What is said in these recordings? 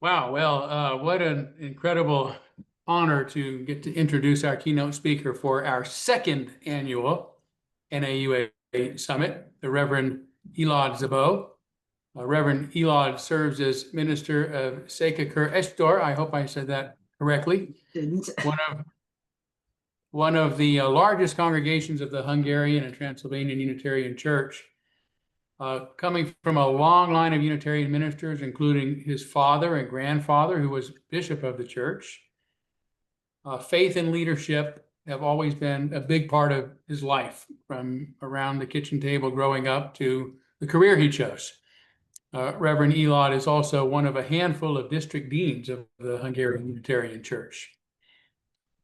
Wow, well, what an incredible honor to get to introduce our keynote speaker for our second annual NAUA Summit, the Reverend Elod Szabo. Reverend Elod serves as minister of Szabo Estor. I hope I said that correctly. Didn't. One of the largest congregations of the Hungarian and Transylvanian Unitarian Church, coming from a long line of Unitarian ministers, including his father and grandfather, who was bishop of the church. Faith and leadership have always been a big part of his life, from around the kitchen table growing up to the career he chose. Reverend Elod is also one of a handful of district deans of the Hungarian Unitarian Church.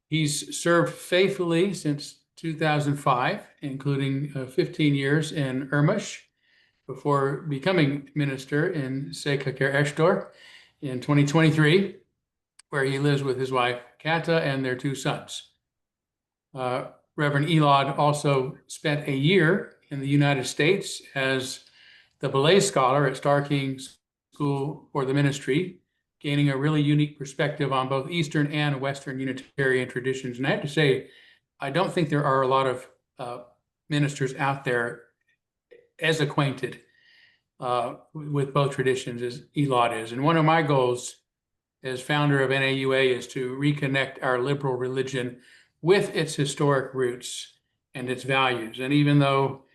He's served faithfully since 2005, including 15 years in Ermush, before becoming minister in Szabo Estor in 2023, where he lives with his wife, Kata, and their two sons. Reverend Elod also spent a year in the United States as the Belay Scholar at Starr King School for the Ministry, gaining a really unique perspective on both Eastern and Western Unitarian traditions. And I have to say, I don't think there are a lot of ministers out there as acquainted with both traditions as Elod is. And one of my goals as founder of NAUA is to reconnect our liberal religion with its historic roots and its values. And even though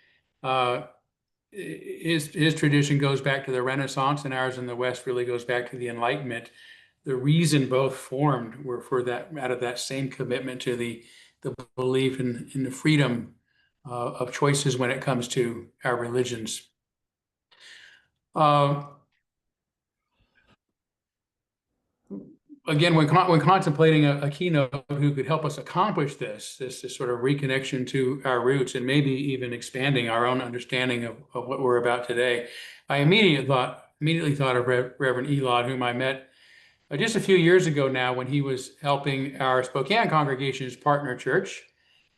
his tradition goes back to the Renaissance and ours in the West really goes back to the Enlightenment, the reason both formed were for that, out of that same commitment to the belief in the freedom of choices when it comes to our religions. Again, when contemplating a keynote who could help us accomplish this sort of reconnection to our roots and maybe even expanding our own understanding of what we're about today, I immediately thought of Reverend Elod, whom I met just a few years ago now when he was helping our Spokane congregation's partner church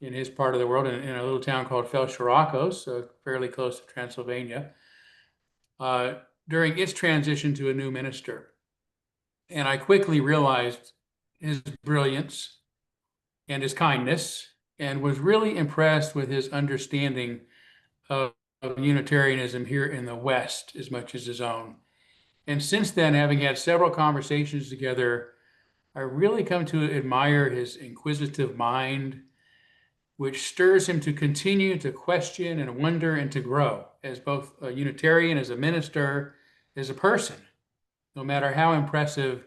in his part of the world in a little town called Felsharakos, fairly close to Transylvania, during its transition to a new minister. And I quickly realized his brilliance and his kindness, and was really impressed with his understanding of Unitarianism here in the West as much as his own. And since then, having had several conversations together, I really come to admire his inquisitive mind, which stirs him to continue to question and wonder and to grow as both a Unitarian, as a minister, as a person, no matter how impressive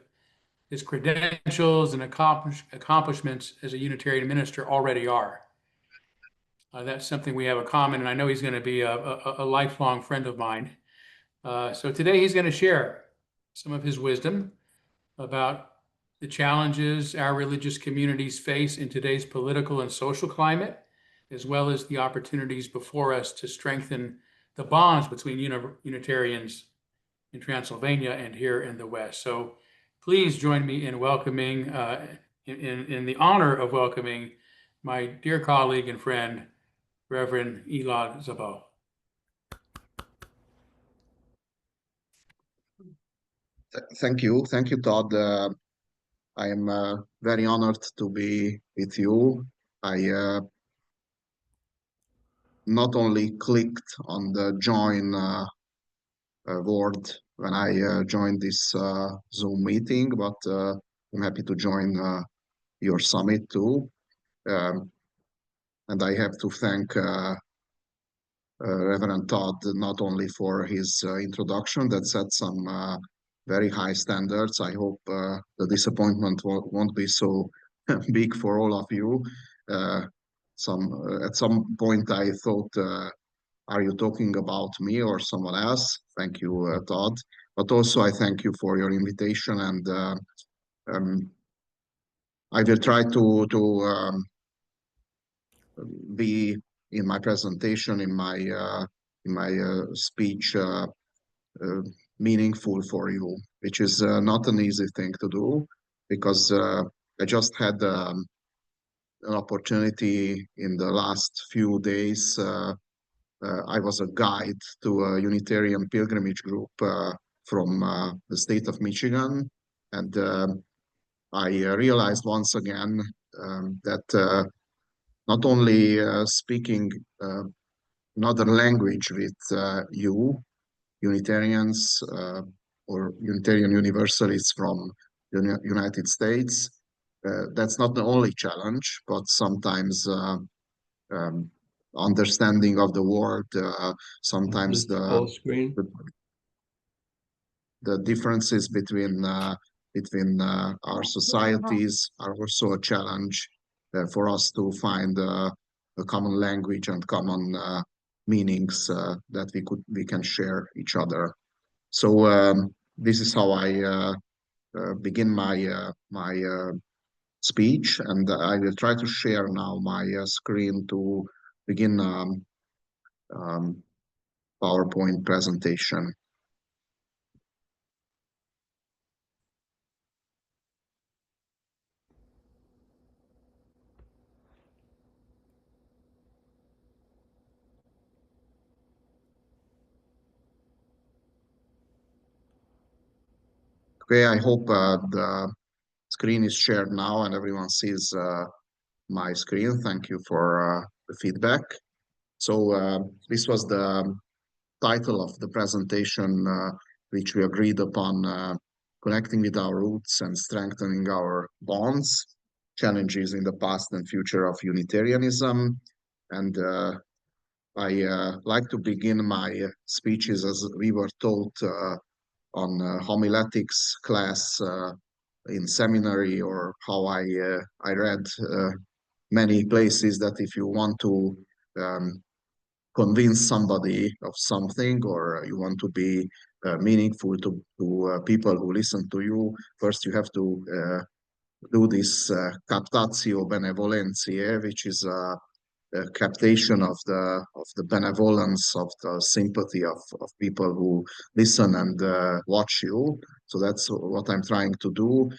his credentials and accomplishments as a Unitarian minister already are. That's something we have in common, and I know he's going to be a lifelong friend of mine. So today he's going to share some of his wisdom about the challenges our religious communities face in today's political and social climate, as well as the opportunities before us to strengthen the bonds between Unitarians in Transylvania and here in the West. So please join me in welcoming, in the honor of welcoming my dear colleague and friend, Reverend Elod Szabo. Thank you, Todd. I am very honored to be with you. I not only clicked on the join word when I joined this Zoom meeting, but I'm happy to join your summit too. And I have to thank Reverend Todd not only for his introduction that set some very high standards. I hope the disappointment won't be so big for all of you. At some point I thought, are you talking about me or someone else? Thank you, Todd. But also I thank you for your invitation, and I will try to be in my presentation, in my speech, meaningful for you, which is not an easy thing to do, because I just had an opportunity in the last few days. I was a guide to a Unitarian pilgrimage group from the state of Michigan, And I realized once again that not only speaking another language with you, Unitarians or Unitarian Universalists from the United States, that's not the only challenge, but sometimes um, understanding of the world, sometimes Full screen. the differences between our societies are also a challenge for us to find a common language and common meanings that we can share each other. So this is how I begin my speech, and I will try to share now my screen to begin um, PowerPoint presentation. Okay, I hope the screen is shared now and everyone sees my screen. Thank you for the feedback. So this was the title of the presentation which we agreed upon, connecting with our roots and strengthening our bonds, challenges in the past and future of Unitarianism. And I like to begin my speeches as we were taught on homiletics class in seminary, or how I read many places that if you want to convince somebody of something, or you want to be meaningful to people who listen to you, first you have to do this captatio benevolentiae, which is a captation of the benevolence, of the sympathy of people who listen and watch you. So that's what I'm trying to do.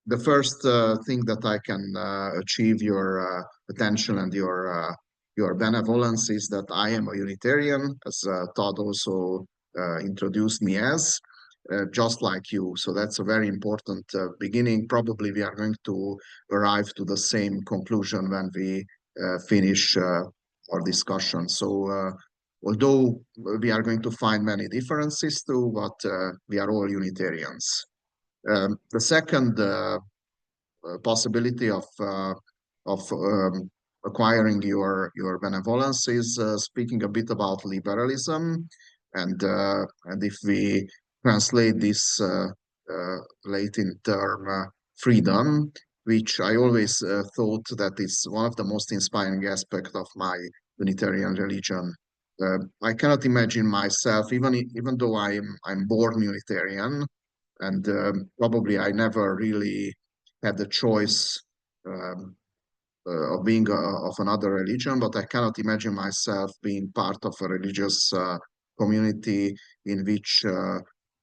The first thing that I can achieve your attention and your benevolence is that I am a Unitarian, as Todd also introduced me as, just like you. So that's a very important beginning. Probably we are going to arrive to the same conclusion when we finish our discussion. So although we are going to find many differences too, but we are all Unitarians. The second possibility of acquiring your benevolence is speaking a bit about liberalism, and if we translate this Latin term freedom, which I always thought that is one of the most inspiring aspects of my Unitarian religion. I cannot imagine myself, even though I'm born Unitarian, and probably I never really had the choice um, of being of another religion, but I cannot imagine myself being part of a religious community in which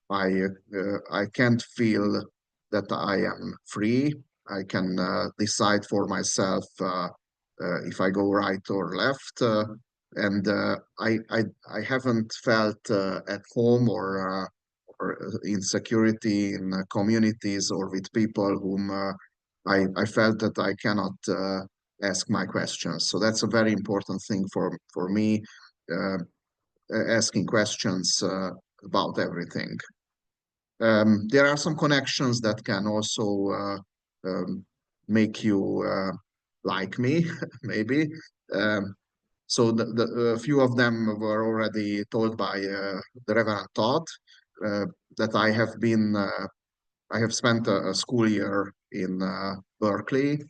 I can't feel that I am free. I can decide for myself if I go right or left, and I haven't felt at home or insecurity in communities or with people whom I felt that I cannot ask my questions. So that's a very important thing for me, uh, asking questions about everything. There are some connections that can also make you like me, maybe. Um, so a few of them were already told by the Reverend Todd, that I have spent a school year in Berkeley,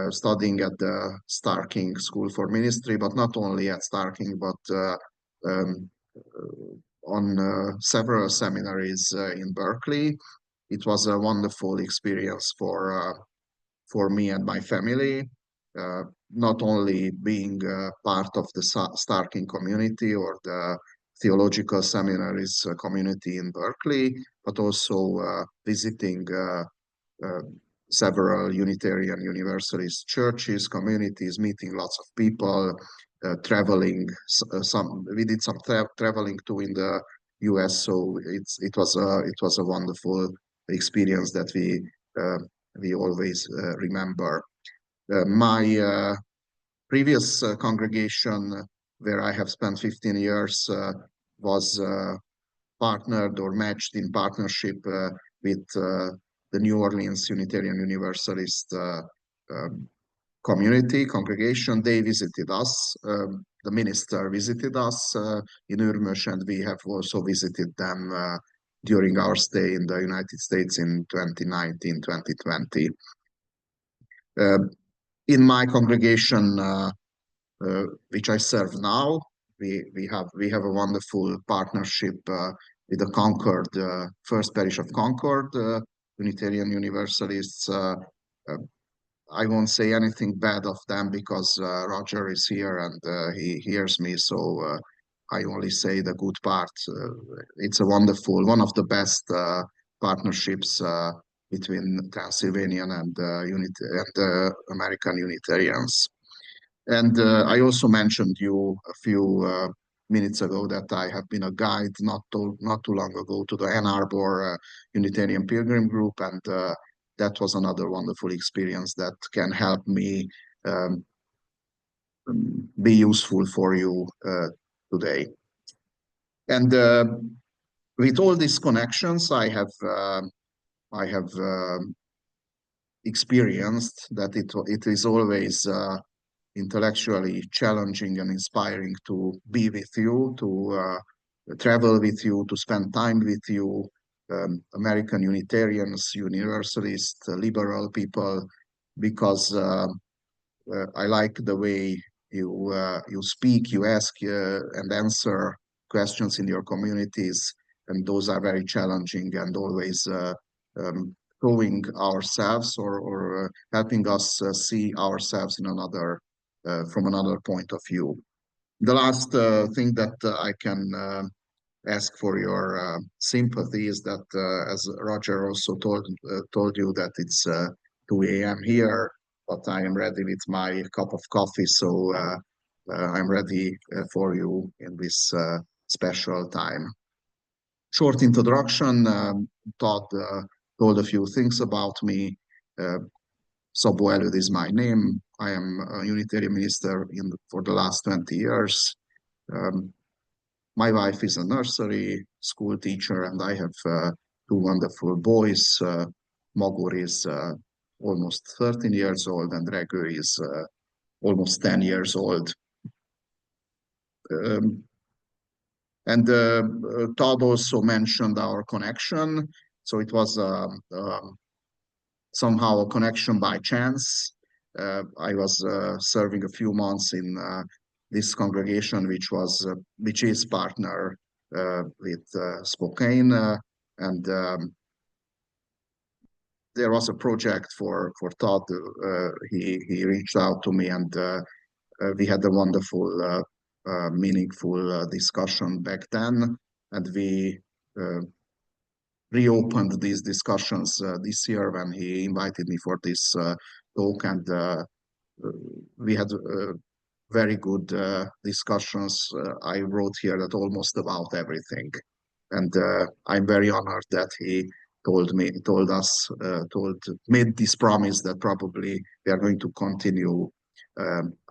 studying at the Starking School for Ministry, but not only at Starking, but um, on several seminaries in Berkeley. It was a wonderful experience for me and my family, not only being part of the Starking community or the theological seminaries community in Berkeley, but also visiting uh, several Unitarian Universalist churches, communities, meeting lots of people, traveling. We did some traveling too in the U.S. So it was a wonderful experience that we always remember. My previous congregation, where I have spent 15 years, was partnered or matched in partnership with the New Orleans Unitarian Universalist um, congregation. They visited us. The minister visited us in Urmös, and we have also visited them during our stay in the United States in 2019, 2020. In my congregation, which I serve now, we have a wonderful partnership with the Concord, First Parish of Concord, Unitarian Universalists. I won't say anything bad of them because Roger is here and he hears me, so I only say the good part. It's a wonderful, one of the best partnerships between Transylvanian and American Unitarians. And I also mentioned you a few minutes ago that I have been a guide not too long ago to the Ann Arbor Unitarian Pilgrim Group, and that was another wonderful experience that can help me be useful for you today. And with all these connections, I have experienced that it is always intellectually challenging and inspiring to be with you, to travel with you, to spend time with you, American Unitarians, Universalists, liberal people, because I like the way you speak, you ask and answer questions in your communities, and those are very challenging and always showing ourselves or helping us see ourselves in another from another point of view. The last thing that I can ask for your sympathy is that, as Roger also told you, that it's 2 a.m. here, but I am ready with my cup of coffee, so I'm ready for you in this special time. Short introduction. Todd told a few things about me. Szabo Elod is my name. I am a Unitarian minister for the last 20 years. My wife is a nursery school teacher, and I have two wonderful boys. Magor is almost 13 years old, and Regő is almost 10 years old. And Todd also mentioned our connection. So it was somehow a connection by chance. I was serving a few months in this congregation, which is partner with Spokane, and there was a project for Todd. He reached out to me, and we had a wonderful, meaningful discussion back then, and we reopened these discussions this year when he invited me for this talk, and we had very good discussions. I wrote here that almost about everything, and I'm very honored that he made this promise that probably we are going to continue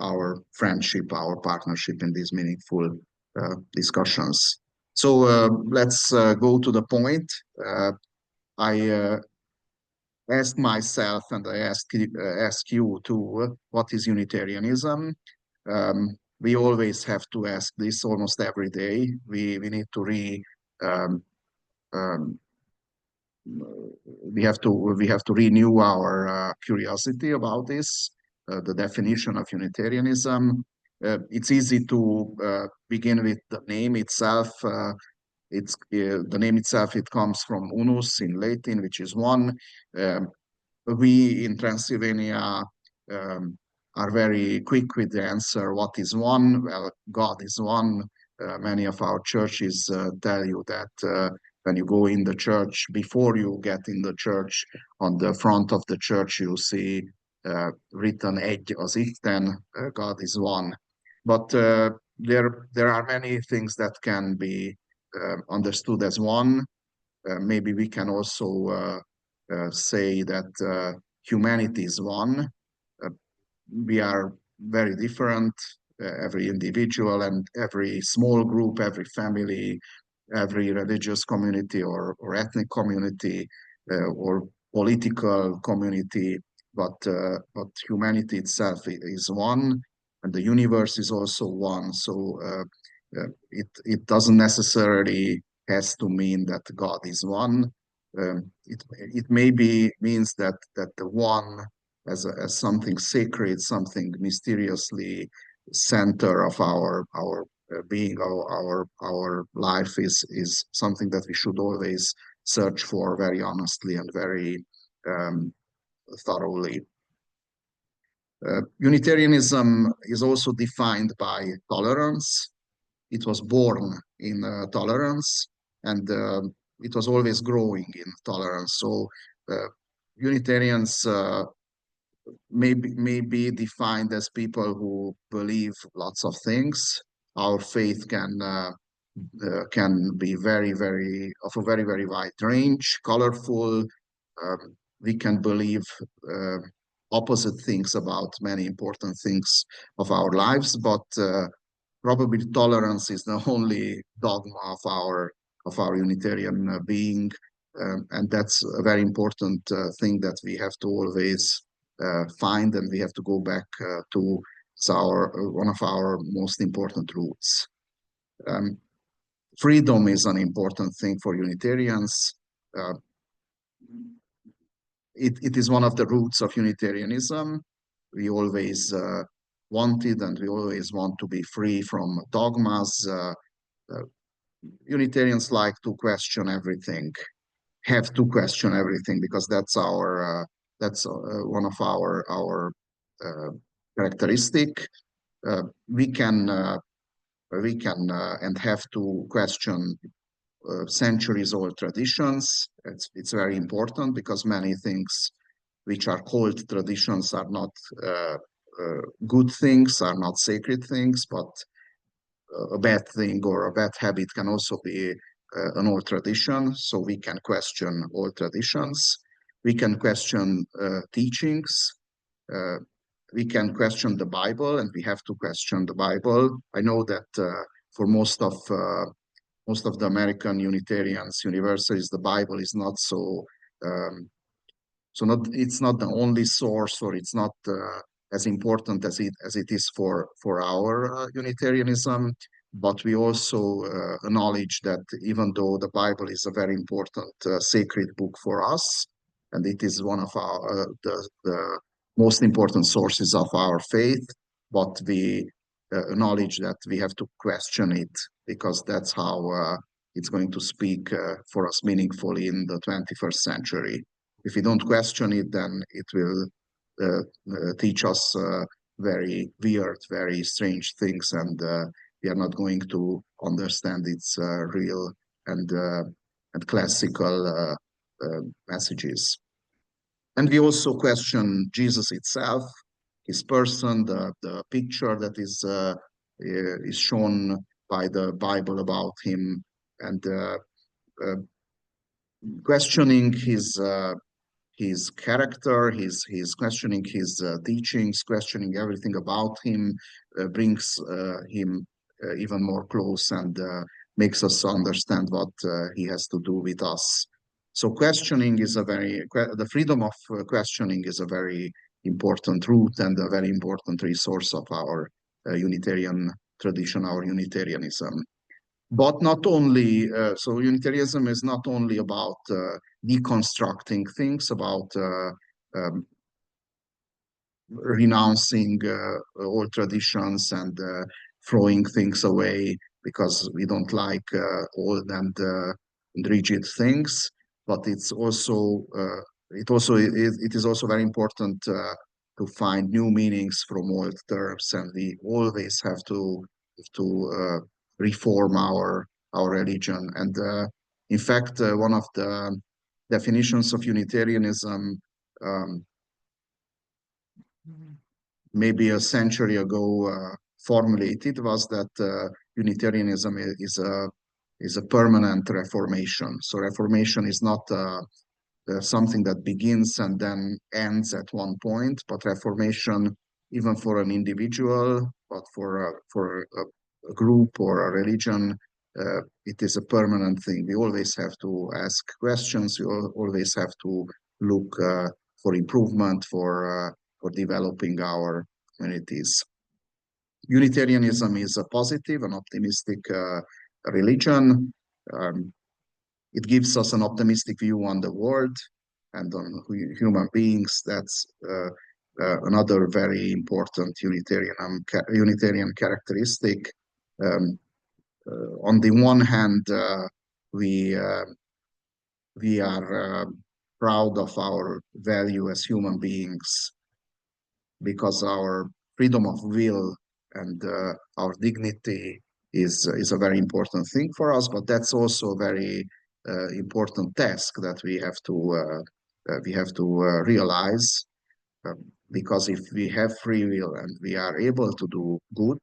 our friendship, our partnership in these meaningful discussions. So let's go to the point. I asked myself, and I ask you too, what is Unitarianism? We always have to ask this almost every day. We need to we have to renew our curiosity about this, the definition of Unitarianism. It's easy to begin with the name itself. The name itself, it comes from unus in Latin, which is one. We in Transylvania are very quick with the answer, what is one? Well, God is one. Many of our churches tell you that when you go in the church, before you get in the church, on the front of the church, you see written egy az Isten, God is one. But there are many things that can be understood as one. maybe we can also say that humanity is one. We are very different, every individual and every small group, every family, every religious community or ethnic community or political community, but humanity itself is one, and the universe is also one. So it doesn't necessarily has to mean that God is one. It maybe means that the one as something sacred, something mysteriously center of our being, our life is something that we should always search for very honestly and very thoroughly. Unitarianism is also defined by tolerance. It was born in tolerance, and it was always growing in tolerance. So Unitarians may be defined as people who believe lots of things. Our faith can be of a very wide range, colorful. We can believe uh, opposite things about many important things of our lives, but probably tolerance is the only dogma of our Unitarian being, and that's a very important thing that we have to always find, and we have to go back to. It's one of our most important roots. Um, Freedom is an important thing for Unitarians. Uh, it is one of the roots of Unitarianism. We always wanted and we always want to be free from dogmas. Unitarians like to question everything, have to question everything, because that's one of our characteristic. We can and have to question centuries-old traditions. It's very important because many things which are called traditions are not good things, are not sacred things, but a bad thing or a bad habit can also be an old tradition. So we can question old traditions. We can question teachings. Uh, we can question the Bible, and we have to question the Bible. I know that for most of the American Unitarians, Universalists, the Bible is not um, it's not the only source, or it's not as important as it is for our Unitarianism. But we also acknowledge that even though the Bible is a very important sacred book for us, and it is one of the most important sources of our faith, but we acknowledge that we have to question it, because that's how it's going to speak for us meaningfully in the 21st century. If we don't question it, then it will teach us very weird, very strange things, and we are not going to understand its real and classical messages. And we also question Jesus itself, his person, the picture that is shown by the Bible about him, and questioning his character, his questioning his teachings, questioning everything about him brings him even more close, and makes us understand what he has to do with us. So questioning is the freedom of questioning is a very important root and a very important resource of our Unitarian tradition, our Unitarianism. But not only, so Unitarianism is not only about deconstructing things, about um, renouncing old traditions and throwing things away because we don't like old and rigid things. But it is also very important to find new meanings from old terms, and we always have to reform our religion. And in fact, one of the definitions of Unitarianism maybe a century ago formulated was that Unitarianism is a permanent reformation. So reformation is not something that begins and then ends at one point, but reformation, even for an individual, but for a group or a religion, it is a permanent thing. We always have to ask questions. We always have to look for improvement, for developing our communities. Unitarianism is a positive and optimistic religion. It gives us an optimistic view on the world and on human beings. That's another very important Unitarian characteristic. On the one hand, we are proud of our value as human beings because our freedom of will and our dignity is a very important thing for us, but that's also a very important task that we have to realize, because if we have free will and we are able to do good,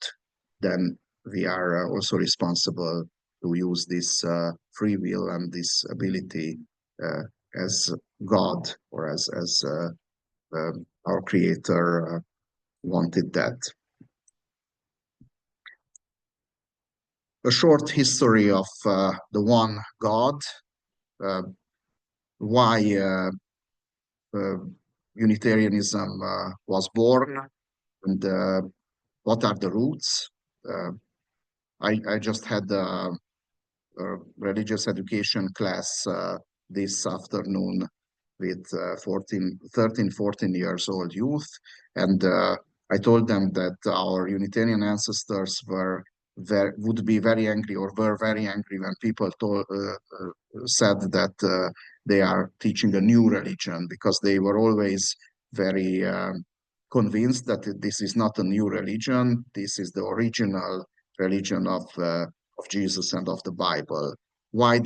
then we are also responsible to use this free will and this ability as God or as our Creator wanted that. A short history of the one God, why Unitarianism was born, and what are the roots. I just had a religious education class this afternoon with 13, 14 years old youth. And I told them that our Unitarian ancestors would be very angry or were very angry when people said that they are teaching a new religion, because they were always very convinced that this is not a new religion. This is the original religion of Jesus and of the Bible. Why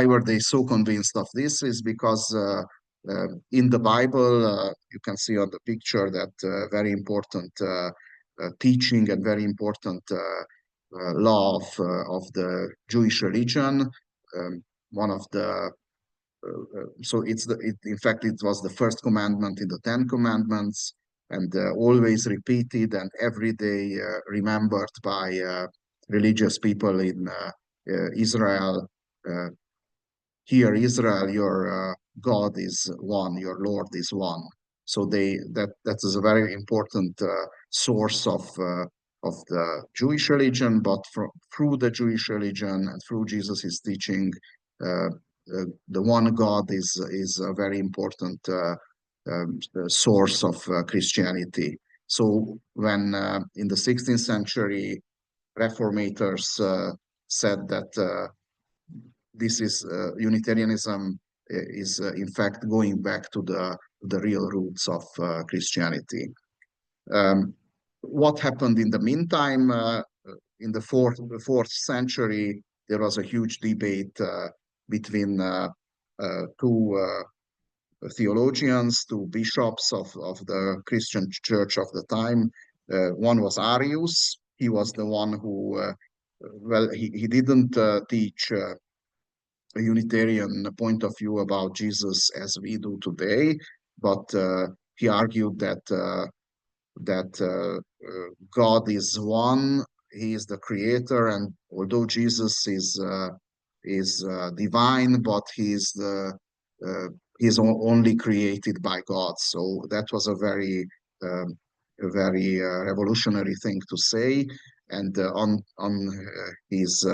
were they so convinced of this? Is because in the Bible, you can see on the picture that very important teaching and very important law of the Jewish religion. One of the so in fact it was the first commandment in the Ten Commandments, and always repeated and every day remembered by religious people in Israel. Hear Israel, your God is one, your Lord is one. So that is a very important source of the Jewish religion, but through the Jewish religion and through Jesus' teaching, the one God is a very important source of Christianity. So when in the 16th century reformators said that this is Unitarianism is in fact going back to the real roots of Christianity. What happened in the meantime? In the fourth century, there was a huge debate between two theologians, two bishops of the Christian church of the time. One was Arius. He was the one who, well, he didn't teach a Unitarian point of view about Jesus as we do today, but he argued that God is one, he is the creator, and although Jesus is divine, but he's only created by God. So that was a very revolutionary thing to say. And on his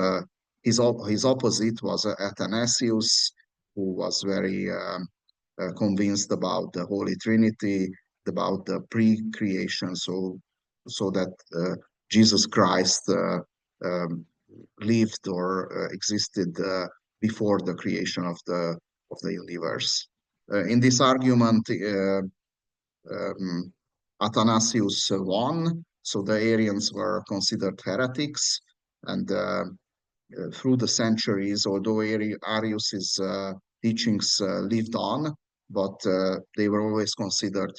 opposite was Athanasius, who was very convinced about the Holy Trinity, about the pre-creation, so that Jesus Christ lived or existed before the creation of the universe. In this argument, Athanasius won, so the Arians were considered heretics, and through the centuries, although Arius's teachings lived on, but they were always considered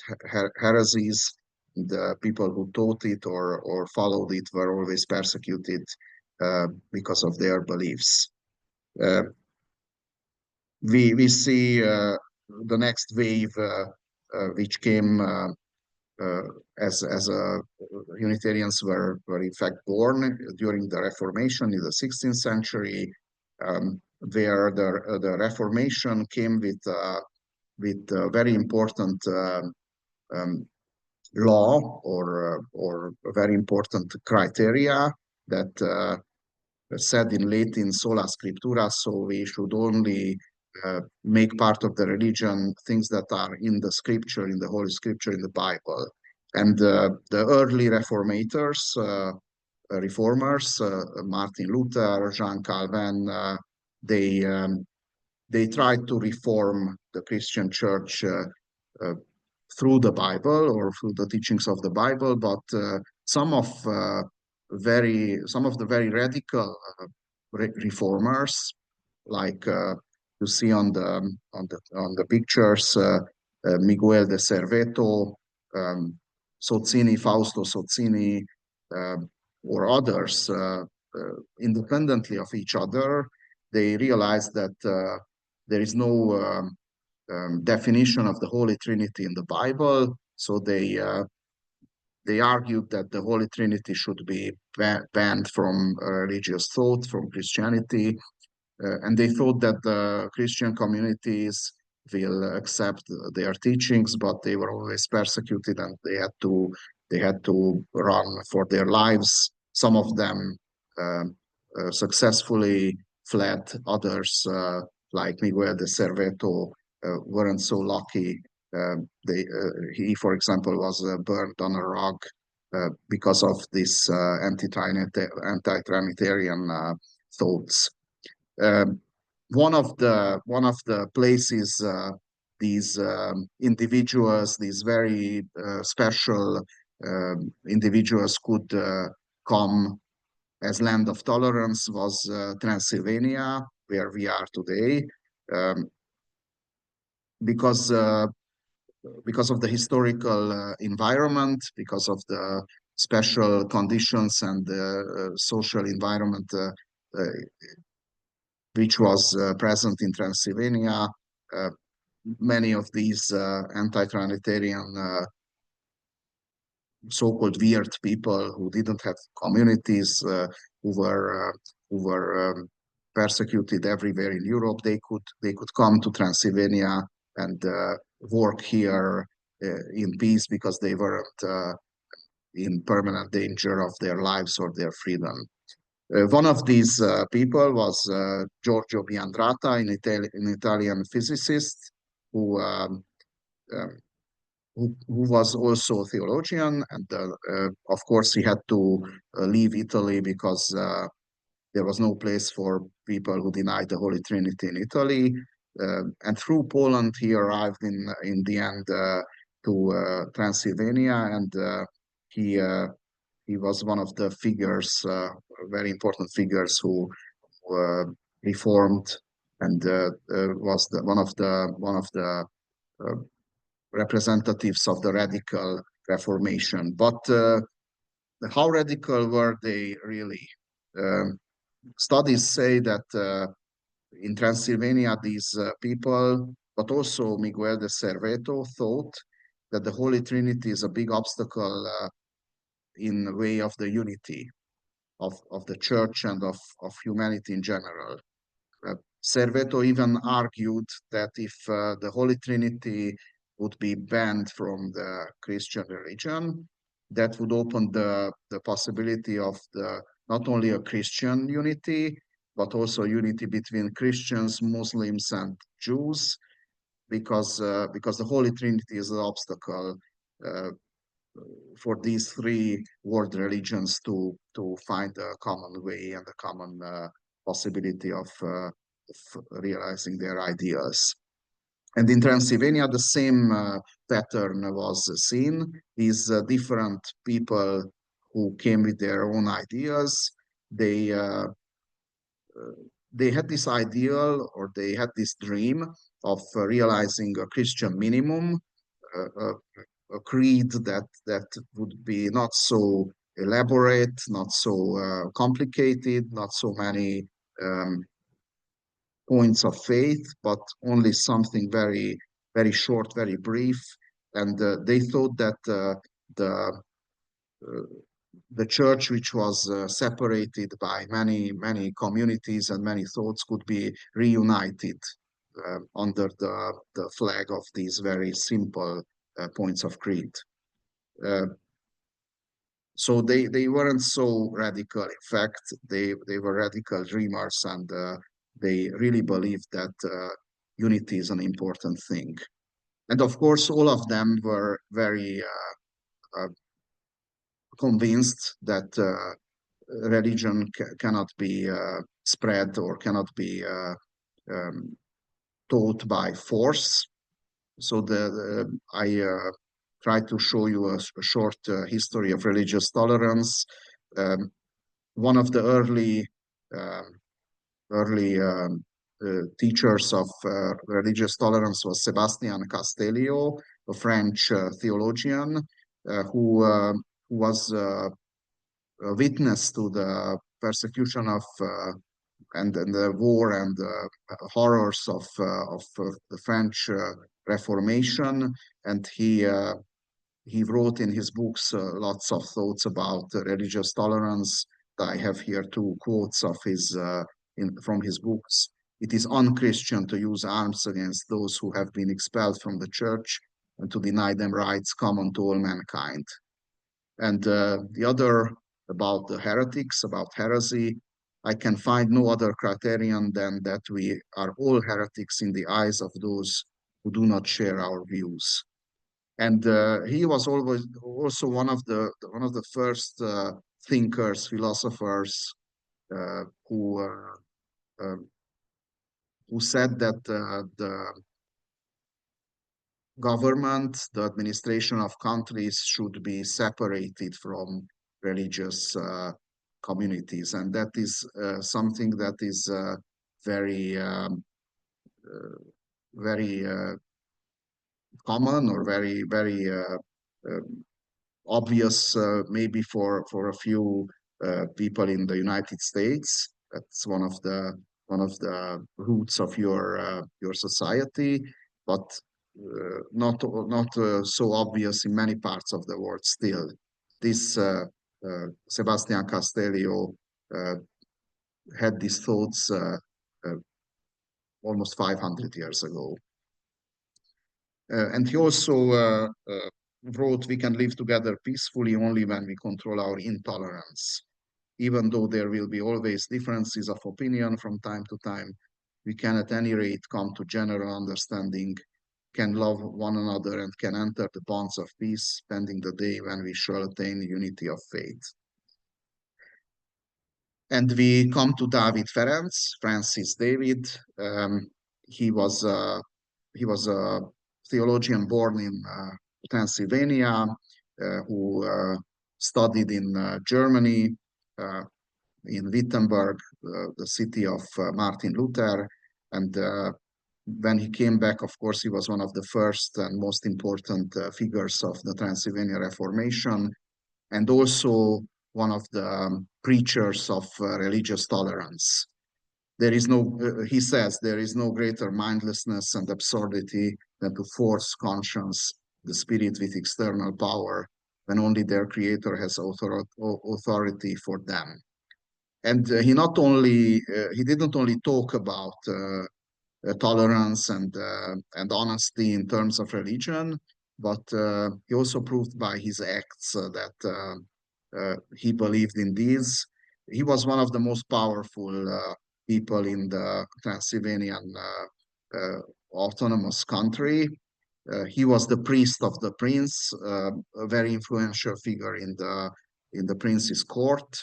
heresies. The people who taught it or followed it were always persecuted because of their beliefs. We see the next wave, which came as Unitarians were in fact born during the Reformation in the 16th century, where the Reformation came with a very important law or a very important criteria that said in Latin sola scriptura, so we should only make part of the religion things that are in the scripture, in the Holy Scripture, in the Bible. And the early reformators, reformers, Martin Luther, Jean Calvin, they tried to reform the Christian church through the Bible or through the teachings of the Bible, but some of the very radical reformers, like you see on the pictures, Miguel de Cerveto, Sozzini, Fausto Sozzini, or others, independently of each other, they realized that there is no definition of the Holy Trinity in the Bible, so they argued that the Holy Trinity should be banned from religious thought, from Christianity, and they thought that the Christian communities will accept their teachings, but they were always persecuted and they had to run for their lives. Some of them successfully fled. Others, like Miguel de Cerveto, weren't so lucky. He, for example, was burned on a rock because of this anti-Trinitarian thoughts. One of the places these individuals, these very special individuals, could come as land of tolerance was Transylvania, where we are today, because of the historical environment, because of the special conditions and the social environment which was present in Transylvania. Many of these anti-Trinitarian so-called weird people who didn't have communities, who were persecuted everywhere in Europe, they could come to Transylvania and work here in peace because they weren't in permanent danger of their lives or their freedom. One of these people was Giorgio Biandrata, an Italian physicist who was also a theologian, and of course he had to leave Italy because there was no place for people who denied the Holy Trinity in Italy. And through Poland, he arrived in the end to Transylvania, and he was one of the figures, very important figures who reformed and was one of the representatives of the radical Reformation. But how radical were they really? Studies say that in Transylvania, these people, but also Miguel de Cerveto, thought that the Holy Trinity is a big obstacle in the way of the unity of the church and of humanity in general. Cerveto even argued that if the Holy Trinity would be banned from the Christian religion, that would open the possibility of not only a Christian unity, but also unity between Christians, Muslims, and Jews, because the Holy Trinity is an obstacle for these three world religions to find a common way and a common possibility of realizing their ideas. And in Transylvania, the same pattern was seen. These different people who came with their own ideas, they had this ideal, or they had this dream of realizing a Christian minimum, a creed that would be not so elaborate, not so complicated, not so many points of faith, but only something very short, very brief. And they thought that the the church, which was separated by many communities and many thoughts, could be reunited under the flag of these very simple points of creed. Uh, so they weren't so radical. In fact, they were radical dreamers, and they really believed that unity is an important thing. And of course, all of them were very convinced that religion cannot be spread or cannot be um, taught by force. So I try to show you a short history of religious tolerance. Um, One of the um, early teachers of religious tolerance was Sebastian Castellio, a French theologian who was a witness to the persecution of and the war and the horrors of the French Reformation, and he wrote in his books lots of thoughts about religious tolerance. I have here two quotes of his from his books. It is unchristian to use arms against those who have been expelled from the church and to deny them rights common to all mankind. And the other about the heretics, about heresy, I can find no other criterion than that we are all heretics in the eyes of those who do not share our views. And he was always also one of the first thinkers, philosophers uh, who uh, uh, who said that the government, the administration of countries should be separated from religious communities, and that is something that is very uh, very common or very uh, obvious maybe for a few people in the United States. That's one of the roots of your society, but not so obvious in many parts of the world still. This Sebastian Castellio uh, had these thoughts uh, almost 500 years ago. And he also wrote, "We can live together peacefully only when we control our intolerance. Even though there will be always differences of opinion from time to time, we can at any rate come to general understanding, can love one another, and can enter the bonds of peace, spending the day when we shall attain unity of faith." And we come to David Ferenc, Francis David. He was he was a theologian born in Pennsylvania, who studied in Germany, uh, in Wittenberg, the city of Martin Luther. And when he came back, of course, he was one of the first and most important figures of the Transylvania Reformation, and also one of the preachers of religious tolerance. There is no, he says, there is no greater mindlessness and absurdity than to force conscience, the spirit with external power, when only their creator has authority for them. And he didn't only talk about tolerance and honesty in terms of religion, but he also proved by his acts that he believed in these. He was one of the most powerful people in the Transylvanian autonomous country. He was the priest of the prince, a very influential figure in the prince's court.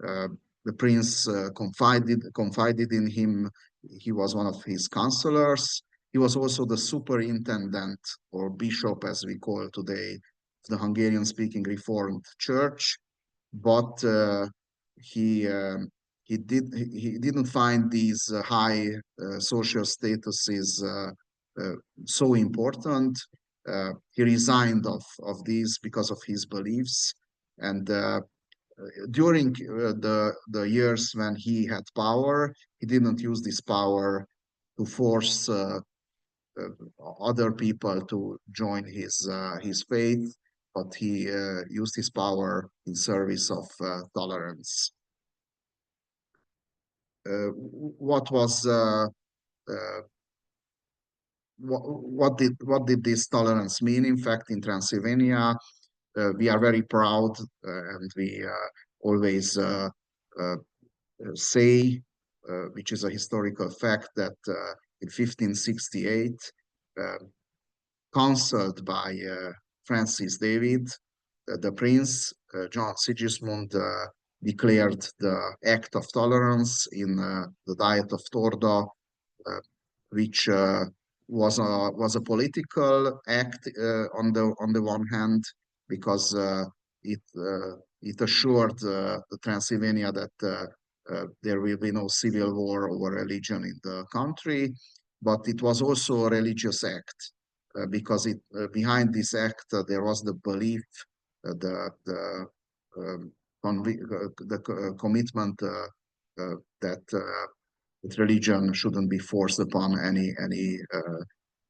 Uh, the prince confided in him. He was one of his counselors. He was also the superintendent, or bishop as we call today, of the Hungarian-speaking Reformed Church. But he he didn't find these high social statuses so important. He resigned of these because of his beliefs, and during the years when he had power, he didn't use this power to force other people to join his faith, but he used his power in service of tolerance. What was what did this tolerance mean? In fact, in Transylvania, we are very proud, and we always say, which is a historical fact, that in 1568, counseled by Francis David, the prince, John Sigismund, declared the Act of Tolerance in the Diet of Torda, which was a political act on the one hand, because it assured the Transylvania that there will be no civil war over religion in the country, but it was also a religious act, because behind this act there was the belief, um, commitment that religion shouldn't be forced upon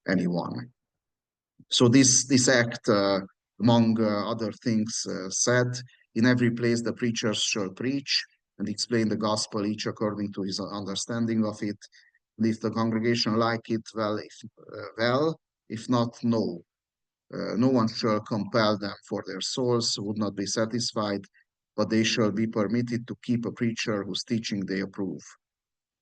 anyone. So this act, among other things, said, "In every place the preachers shall preach and explain the gospel, each according to his understanding of it. And if the congregation like it, well, if not, no. No one shall compel them, for their souls would not be satisfied, but they shall be permitted to keep a preacher whose teaching they approve.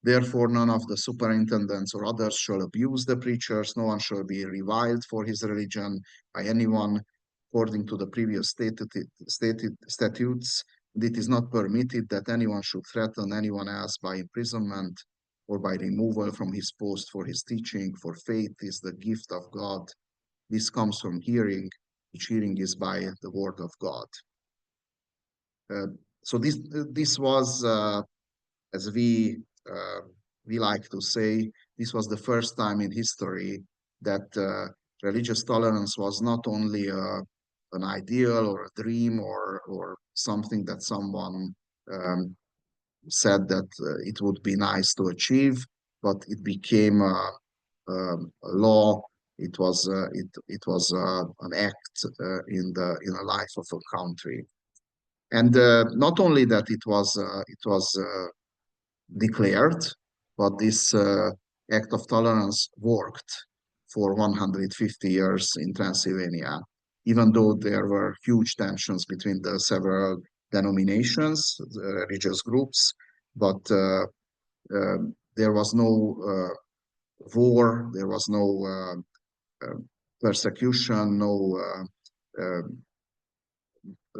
Therefore, none of the superintendents or others shall abuse the preachers. No one shall be reviled for his religion by anyone according to the previous statutes. And it is not permitted that anyone should threaten anyone else by imprisonment or by removal from his post for his teaching, for faith is the gift of God. This comes from hearing, which hearing is by the word of God." So this was, as we like to say, this was the first time in history that religious tolerance was not only an ideal or a dream or something that someone said that it would be nice to achieve, but it became a law. It was an act in the life of a country, and not only that it was declared, but this act of tolerance worked for 150 years in Transylvania, even though there were huge tensions between the several denominations, the religious groups, but there was no war, there was no persecution, no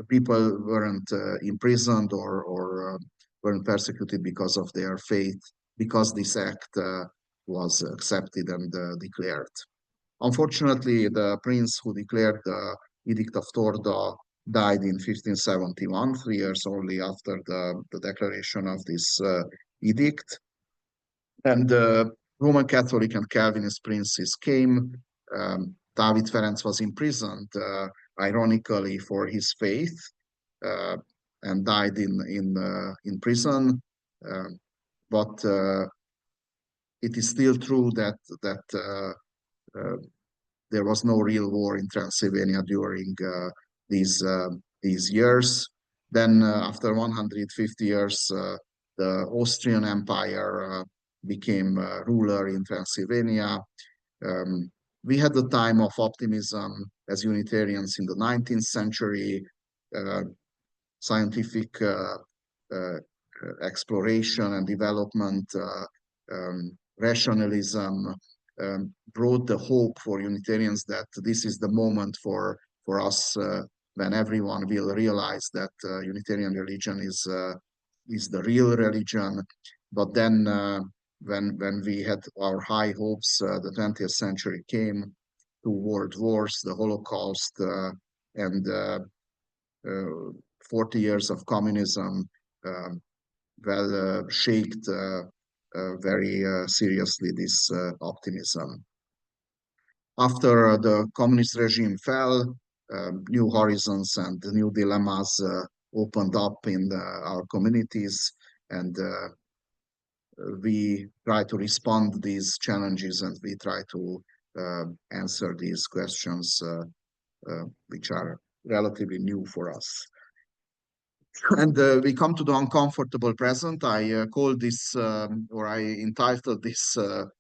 people weren't imprisoned or weren't persecuted because of their faith, because this act was accepted and declared. Unfortunately, the prince who declared the Edict of Torda died in 1571, 3 years only after the declaration of this edict. And Roman Catholic and Calvinist princes came. David Ferenc was imprisoned, ironically, for his faith, and died in prison. But it is still true that there was no real war in Transylvania during these years. Then, after 150 years, the Austrian Empire became ruler in Transylvania. We had the time of optimism as Unitarians in the 19th century. Scientific exploration and development, rationalism, brought the hope for Unitarians that this is the moment for us when everyone will realize that Unitarian religion is the real religion. But then when we had our high hopes, the 20th century came, 2 world wars, the Holocaust, and 40 years of communism shaped very seriously this optimism. After the communist regime fell, new horizons and new dilemmas opened up in our communities, and we try to respond to these challenges, and we try to answer these questions, which are relatively new for us. And we come to the uncomfortable present. I call this, or I entitled this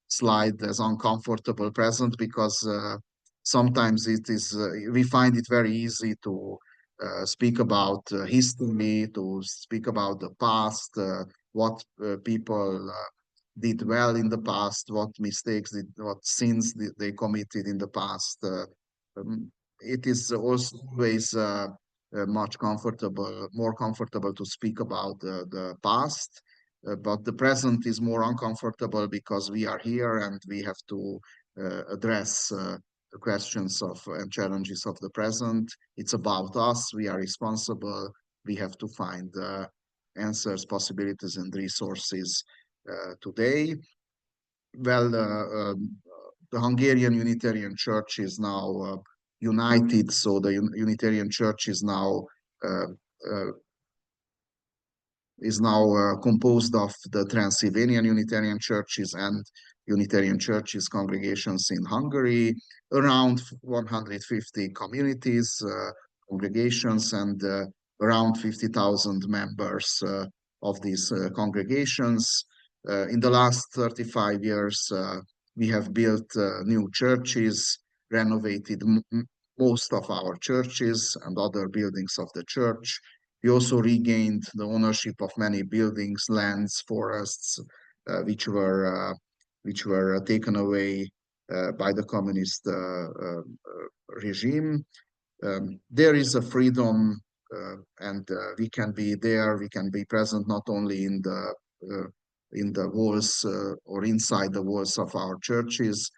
slide as uncomfortable present, because sometimes it is, we find it very easy to speak about history, to speak about the past, what people did well in the past, what mistakes did, what sins did they committed in the past. It is also always much more comfortable to speak about the past, but the present is more uncomfortable because we are here and we have to address the questions of and challenges of the present. It's about us. We are responsible. We have to find answers, possibilities, and resources today. Well, the Hungarian Unitarian Church is now united, so the Unitarian Church is now uh, uh, composed of the Transylvanian Unitarian churches and Unitarian churches congregations in Hungary, around 150 communities, congregations, and around 50,000 members of these congregations. In the last 35 years, we have built new churches, renovated most of our churches and other buildings of the church. We also regained the ownership of many buildings, lands, forests, which were taken away by the communist regime. There is a freedom, and we can be there. We can be present not only in the walls or inside the walls of our churches.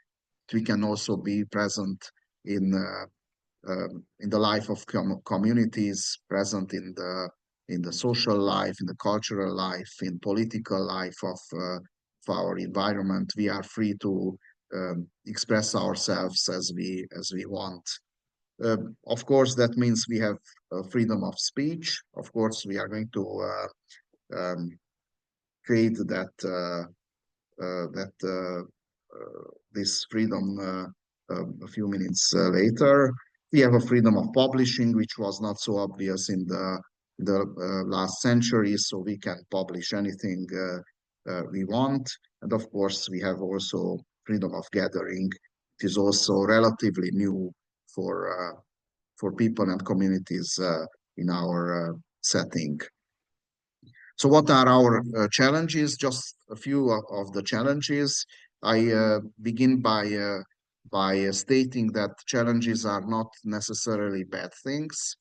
We can also be present in the life of communities, present in the social life, in the cultural life, in political life of our environment. We are free to express ourselves as we want. Of course, that means we have freedom of speech. Of course, we are going to create this freedom a few minutes later. We have a freedom of publishing, which was not so obvious in the last century, so we can publish anything we want. And of course, we have also freedom of gathering. It is also relatively new for people and communities in our setting. So what are our challenges? Just a few of the challenges. I begin by stating that challenges are not necessarily bad things.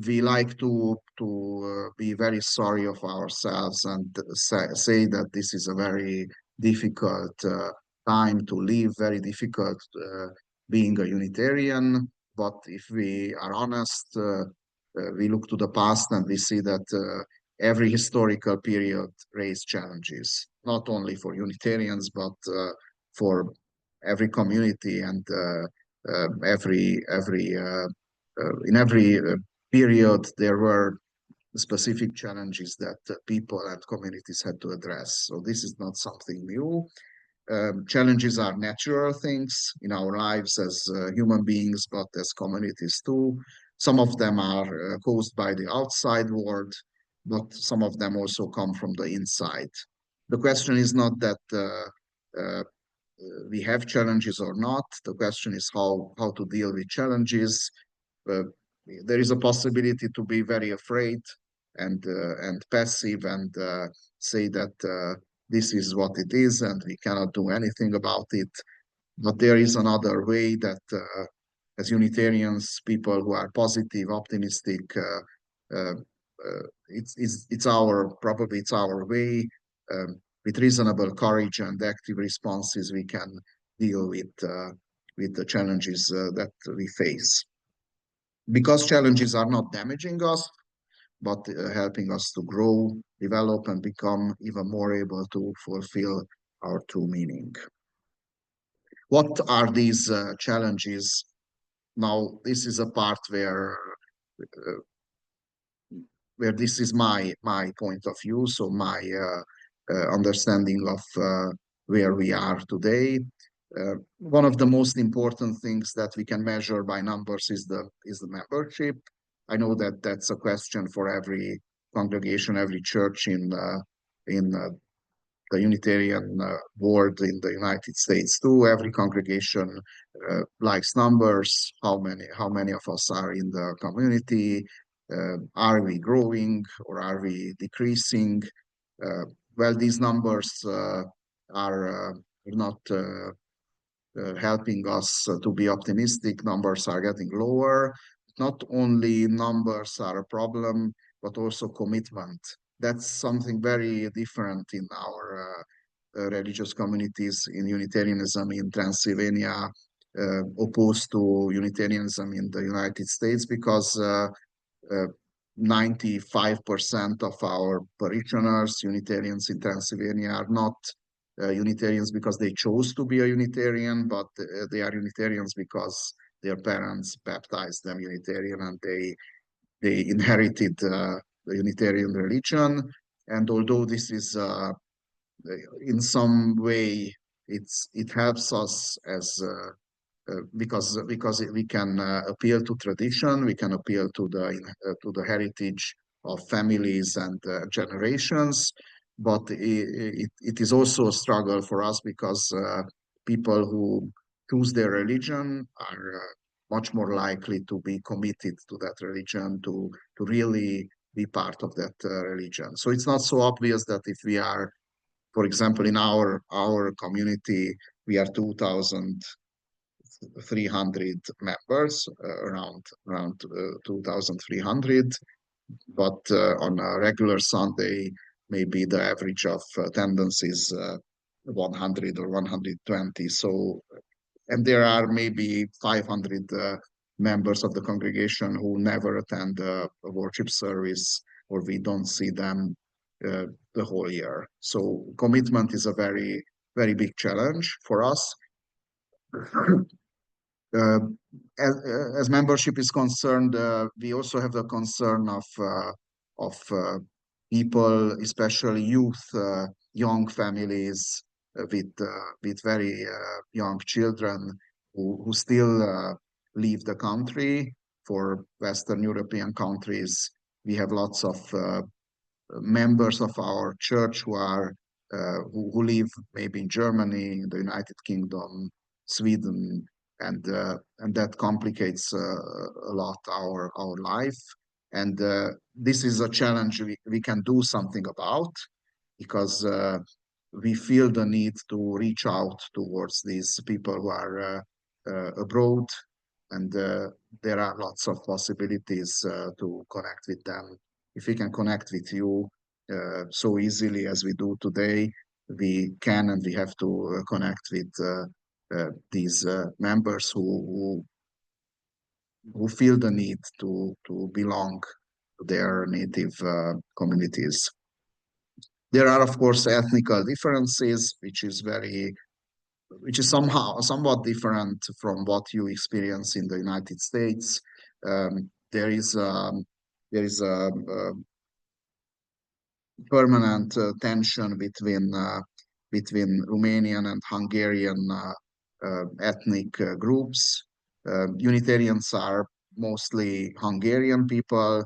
We like to be very sorry of ourselves and say that this is a very difficult time to live, very difficult being a Unitarian. But if we are honest, we look to the past and we see that every historical period raised challenges, not only for Unitarians, but for every community and in every period there were specific challenges that people and communities had to address. So this is not something new. Challenges are natural things in our lives as human beings, but as communities too. Some of them are caused by the outside world, but some of them also come from the inside. The question is not that we have challenges or not. The question is how to deal with challenges. There is a possibility to be very afraid and passive and say that this is what it is and we cannot do anything about it. But there is another way that as Unitarians, people who are positive, optimistic, it's our way. With reasonable courage and active responses, we can deal with the challenges that we face. Because challenges are not damaging us, but helping us to grow, develop, and become even more able to fulfill our true meaning. What are these challenges? Now, this is a part where where this is my point of view, so my understanding of where we are today. One of the most important things that we can measure by numbers is the membership. I know that that's a question for every congregation, every church in the Unitarian world in the United States too. Every congregation likes numbers. How many of us are in the community? Are we growing or are we decreasing? Uh, well, these numbers are not helping us to be optimistic. Numbers are getting lower. Not only numbers are a problem, but also commitment. That's something very different in our religious communities in Unitarianism in Transylvania, opposed to Unitarianism in the United States, because 95% of our parishioners, Unitarians in Transylvania, are not Unitarians because they chose to be a Unitarian, but they are Unitarians because their parents baptized them Unitarian and they inherited the Unitarian religion. And although this is in some way it helps us as because we can appeal to tradition, we can appeal to the heritage of families and generations, but it is also a struggle for us because people who choose their religion are much more likely to be committed to that religion, to really be part of that religion. So it's not so obvious that if we are, for example, in our community, we are 2,300 members, around 2,300. But on a regular Sunday, maybe the average of attendance is 100 or 120. So, and there are maybe 500 members of the congregation who never attend a worship service, or we don't see them the whole year. So commitment is a very, very big challenge for us. Uh, as membership is concerned, we also have the concern of people, especially youth, young families with very young children who still leave the country. For Western European countries, we have lots of members of our church who are who live maybe in Germany, the United Kingdom, Sweden, and that complicates a lot our life. And this is a challenge we can do something about, because we feel the need to reach out towards these people who are abroad, and there are lots of possibilities to connect with them. If we can connect with you so easily as we do today, we can and we have to connect with these members who feel the need to belong to their native communities. There are, of course, ethnical differences, which is somewhat different from what you experience in the United States. There is a permanent tension between Romanian and Hungarian ethnic groups. Unitarians are mostly Hungarian people.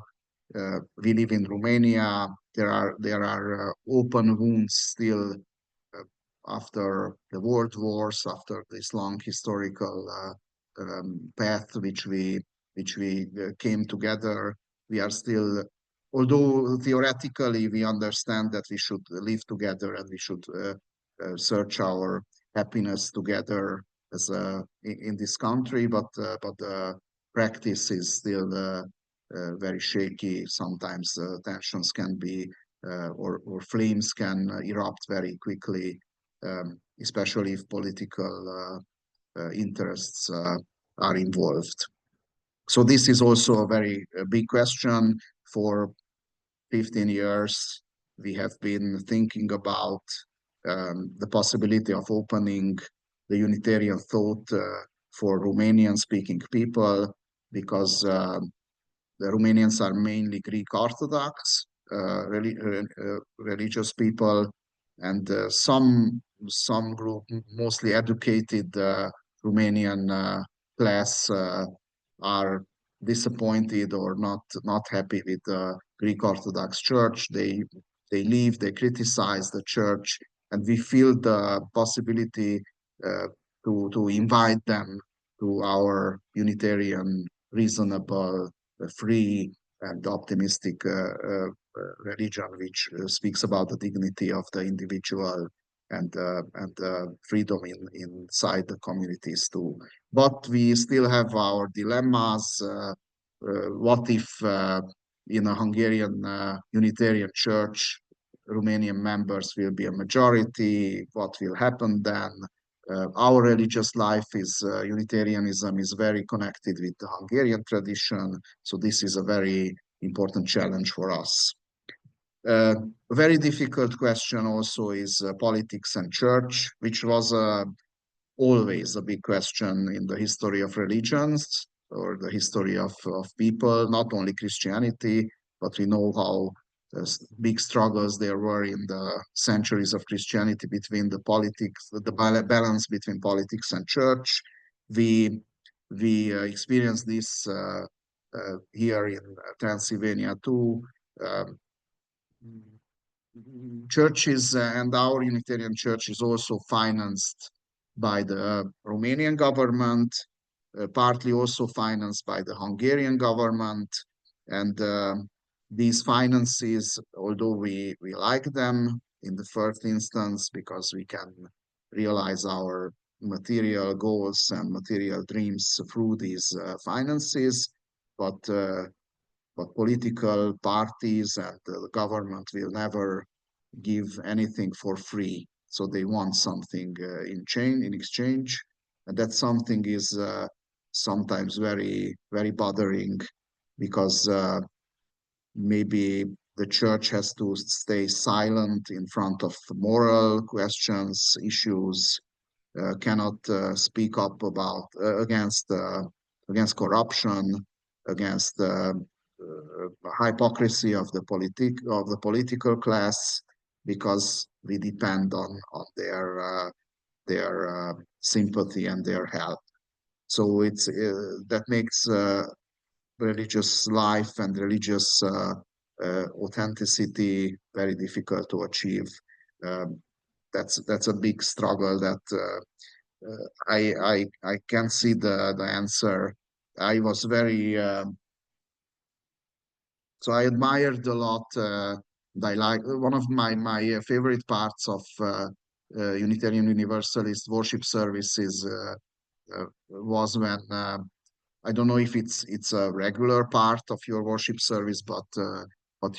We live in Romania. There are open wounds still after the world wars, after this long historical path which we came together. We are still, although theoretically we understand that we should live together and we should search our happiness together as in this country, but the practice is still very shaky. Sometimes tensions can be or flames can erupt very quickly, especially if political interests are involved. So this is also a very big question. For 15 years, we have been thinking about the possibility of opening the Unitarian thought for Romanian-speaking people, because the Romanians are mainly Greek Orthodox religious people, and some group, mostly educated Romanian class, are disappointed or not happy with the Greek Orthodox Church. They leave, they criticize the church, and we feel the possibility uh, to invite them to our Unitarian, reasonable, free, and optimistic religion, which speaks about the dignity of the individual and freedom inside the communities too. But we still have our dilemmas. What if in a Hungarian Unitarian church, Romanian members will be a majority? What will happen then? Our religious life is Unitarianism is very connected with the Hungarian tradition, so this is a very important challenge for us. A very difficult question also is politics and church, which was always a big question in the history of religions or the history of people, not only Christianity, but we know how big struggles there were in the centuries of Christianity between the politics, the balance between politics and church. We experienced this here in Transylvania too. Um, Churches and our Unitarian Church is also financed by the Romanian government, partly also financed by the Hungarian government. And these finances, although we like them in the first instance because we can realize our material goals and material dreams through these finances, but political parties and the government will never give anything for free. So they want something in exchange, and that something is sometimes very bothering because maybe the church has to stay silent in front of moral questions, issues, cannot speak up about against corruption, against hypocrisy of the political class, because we depend on their sympathy and their help. So it's that makes religious life and religious authenticity very difficult to achieve. Um, that's a big struggle that I can see the answer. I was very so I admired a lot. I like one of my favorite parts of Unitarian Universalist worship services was when I don't know if it's a regular part of your worship service, but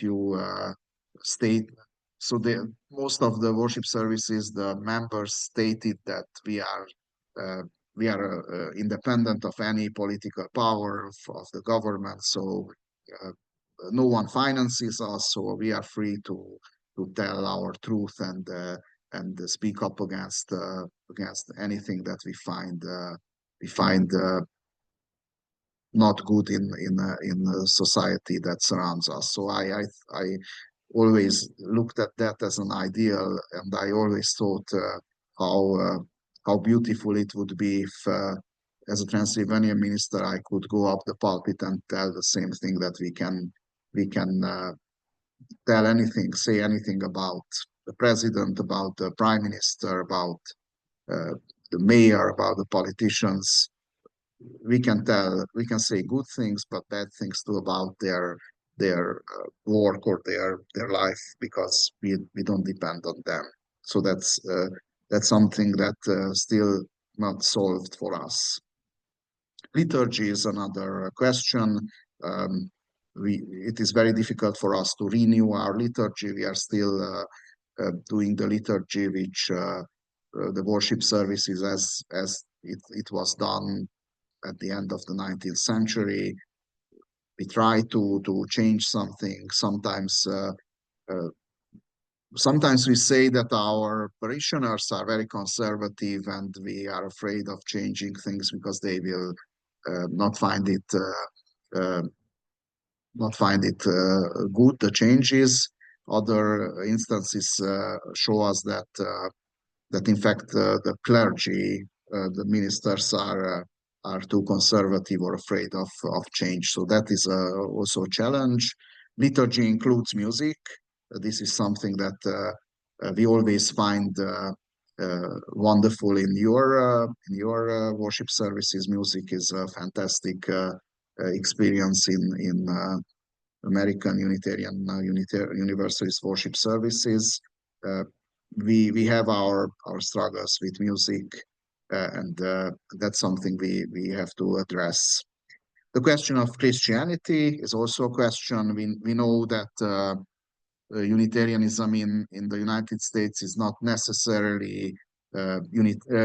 you state so the most of the worship services the members stated that uh, we are independent of any political power of the government, so uh, no one finances us, so we are free to tell our truth and speak up against anything that we find not good in the society that surrounds us. So I always looked at that as an ideal, and I always thought how beautiful it would be if, as a Transylvanian minister, I could go up the pulpit and tell the same thing that we can tell anything, say anything about the president, about the prime minister, about uh, the mayor, about the politicians. We can say good things but bad things too about their work or their life because we don't depend on them, so that's something that still not solved for us. Liturgy is another question. It is very difficult for us to renew our liturgy. We are still doing the liturgy which the worship services as it was done at the end of the 19th century. We try to change something. Uh, Sometimes we say that our parishioners are very conservative and we are afraid of changing things because they will not find it not find it good, the changes. Other instances show us that that in fact the clergy, the ministers are too conservative or afraid of change. So that is also a challenge. Liturgy includes music. This is something that we always find wonderful in your worship services. Music is a fantastic experience in American Unitarian Universalist worship services. Uh, we have our struggles with music, and that's something we have to address. The question of Christianity is also a question. We know that Unitarianism in the United States is not necessarily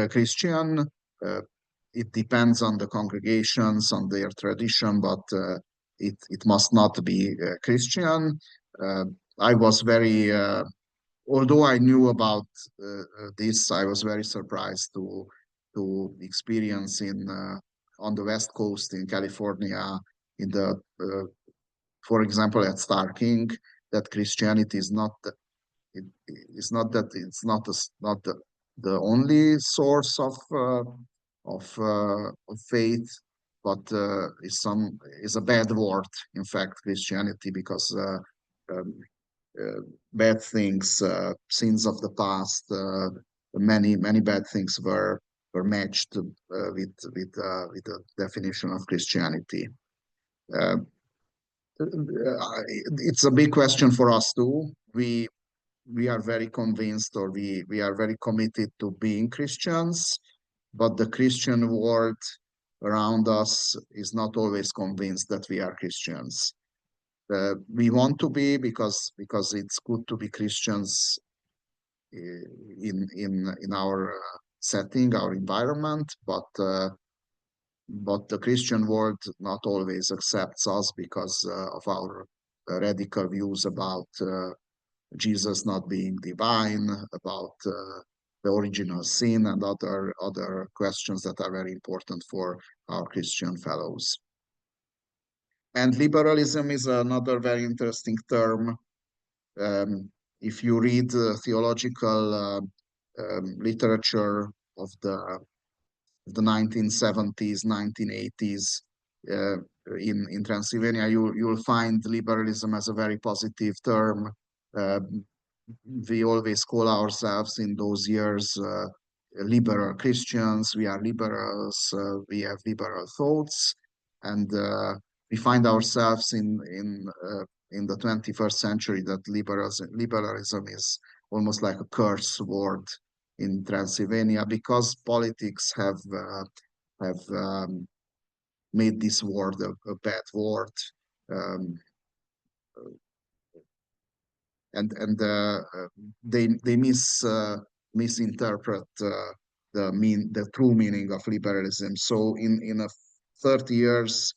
Christian. Uh, it depends on the congregations, on their tradition, but it must not be Christian. Uh, I was very, although I knew about this, I was very surprised to experience in on the West Coast in California, in the for example, at Star King, that Christianity is not it is not that it's not not the only source of faith, but is a bad word. In fact, Christianity, because um, bad things, sins of the past, many bad things were matched with the definition of Christianity. Uh, it's a big question for us too. We are very convinced, or we are very committed to being Christians, but the Christian world around us is not always convinced that we are Christians. We want to be, because it's good to be Christians in our setting, our environment, but the Christian world not always accepts us because of our radical views about Jesus not being divine, about the original sin, and other questions that are very important for our Christian fellows. And liberalism is another very interesting term. If you read theological literature of the 1970s, 1980s, in Transylvania, you'll find liberalism as a very positive term. Uh, we always call ourselves in those years liberal Christians. We are liberals. We have liberal thoughts, and we find ourselves in the 21st century that liberalism is almost like a curse word in Transylvania, because politics have made this word a bad word. Um, and they misinterpret the true meaning of liberalism. So in a 30 years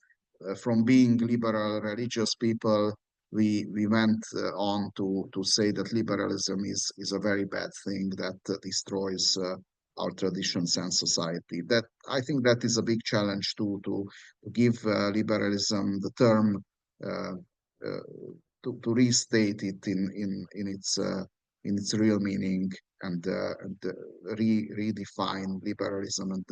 from being liberal religious people, we went on to say that liberalism is a very bad thing that destroys our traditions and society. That I think that is a big challenge to give liberalism the term. Uh, uh, to restate it in its real meaning, and redefine liberalism, and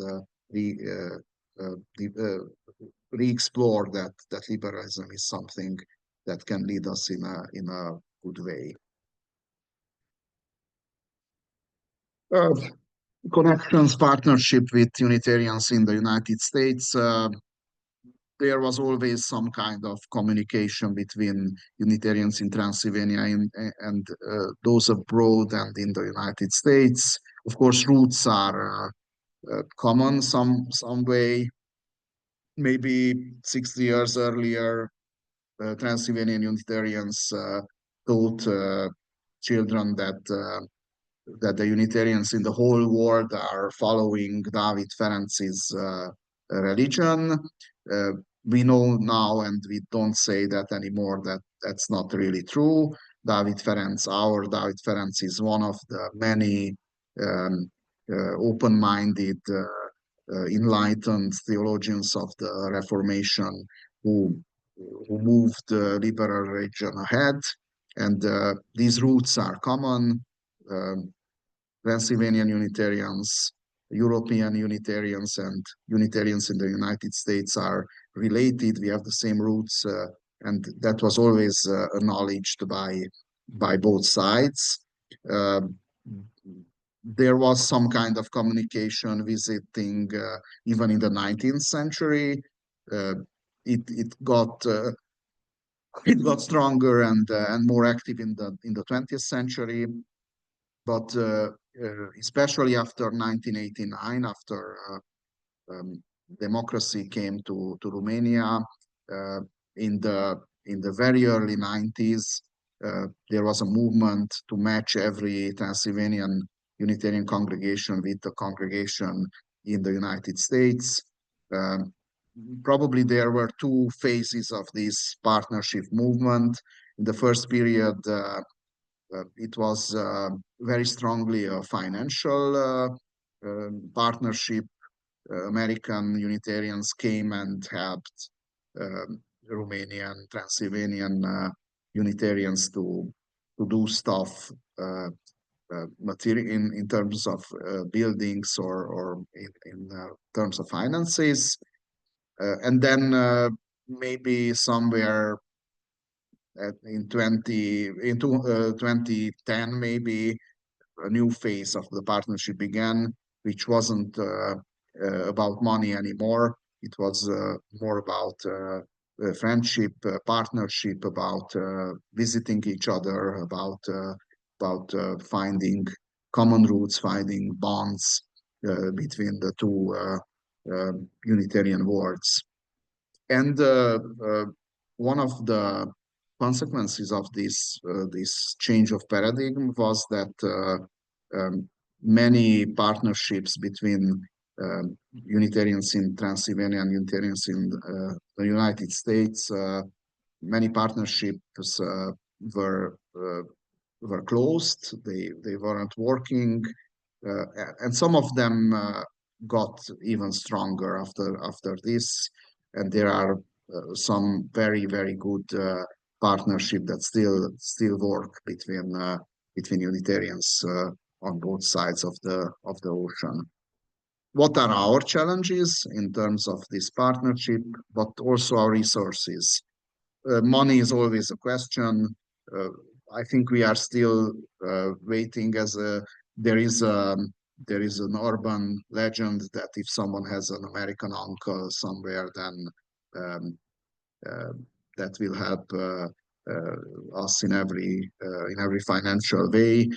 re-explore that liberalism is something that can lead us in a good way. Uh, Connections, partnership with Unitarians in the United States. There was always some kind of communication between Unitarians in Transylvania and those abroad and in the United States. Of course, roots are common some way. Maybe 60 years earlier, Transylvanian Unitarians taught children that the Unitarians in the whole world are following David Ferenc's religion. Uh, we know now, and we don't say that anymore, that that's not really true. Our David Ferenc is one of the many open-minded, enlightened theologians of the Reformation who who moved the liberal region ahead. And these roots are common. Pennsylvania Unitarians, European Unitarians, and Unitarians in the United States are related. We have the same roots, and that was always acknowledged by both sides. There was some kind of communication visiting even in the 19th century. It got stronger and more active in the 20th century, but especially after 1989, after democracy came to Romania, in the very early 90s, there was a movement to match every Transylvanian Unitarian congregation with the congregation in the United States. Probably there were two phases of this partnership movement. In the first period, it was very strongly a financial partnership. American Unitarians came and helped Romanian, Transylvanian Unitarians to do stuff material in terms of buildings or in terms of finances. And then maybe somewhere in 2010, maybe a new phase of the partnership began, which wasn't about money anymore. It was more about friendship, partnership, about visiting each other, about finding common roots, finding bonds between the two Unitarian worlds. And one of the consequences of this change of paradigm was that many partnerships between Unitarians in Transylvania and Unitarians in the United States, many partnerships were closed. They weren't working, and some of them got even stronger after this. And there are some very good partnership that still work between Unitarians on both sides of the ocean. What are our challenges in terms of this partnership, but also our resources? Money is always a question. I think we are still waiting there is an urban legend that if someone has an American uncle somewhere, then that will help us in every financial way.